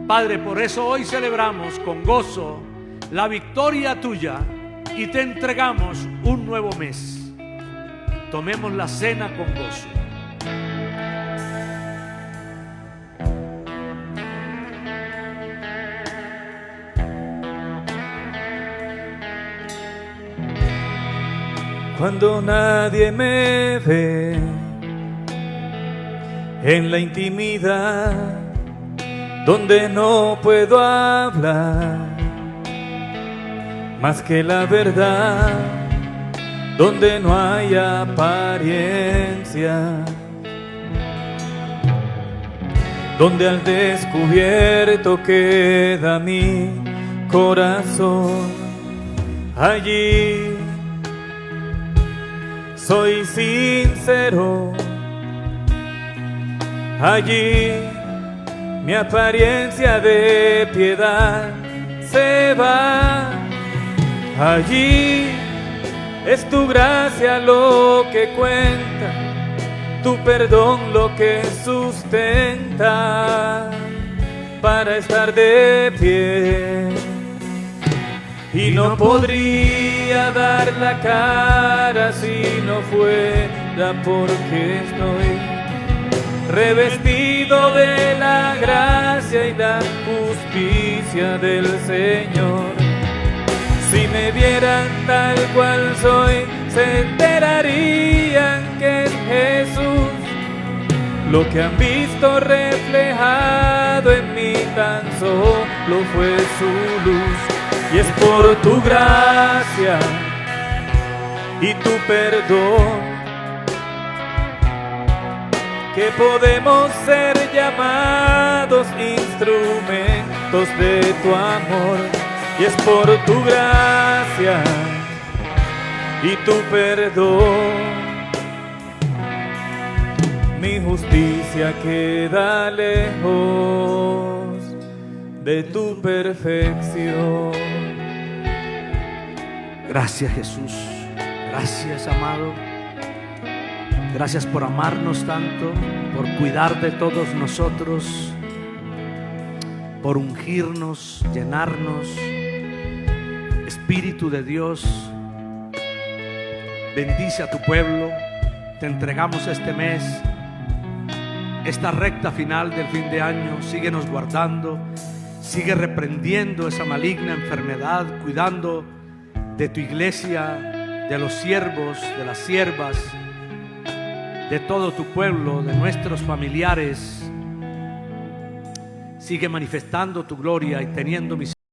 Padre, por eso hoy celebramos con gozo la victoria tuya y te entregamos un nuevo mes. Tomemos la cena con gozo. Cuando nadie me ve en la intimidad, donde no puedo hablar, más que la verdad, donde no hay apariencia, donde al descubierto queda mi corazón. Allí soy sincero, allí mi apariencia de piedad se va. Allí es tu gracia lo que cuenta, tu perdón lo que sustenta para estar de pie. Y no podría dar la cara si no fuera porque estoy revestido de la gracia y la justicia del Señor. Si me vieran tal cual soy, se enterarían que es Jesús lo que han visto reflejado en mí, tan solo fue su luz. Y es por tu gracia y tu perdón que podemos ser llamados instrumentos de tu amor. Y es por tu gracia y tu perdón, mi justicia queda lejos de tu perfección. Gracias, Jesús. Gracias, amado. Gracias por amarnos tanto, por cuidar de todos nosotros, por ungirnos, llenarnos. Espíritu de Dios, bendice a tu pueblo. Te entregamos este mes, esta recta final del fin de año. Síguenos guardando, sigue reprendiendo esa maligna enfermedad, cuidando de tu iglesia, de los siervos, de las siervas, de todo tu pueblo, de nuestros familiares. Sigue manifestando tu gloria y teniendo misericordia.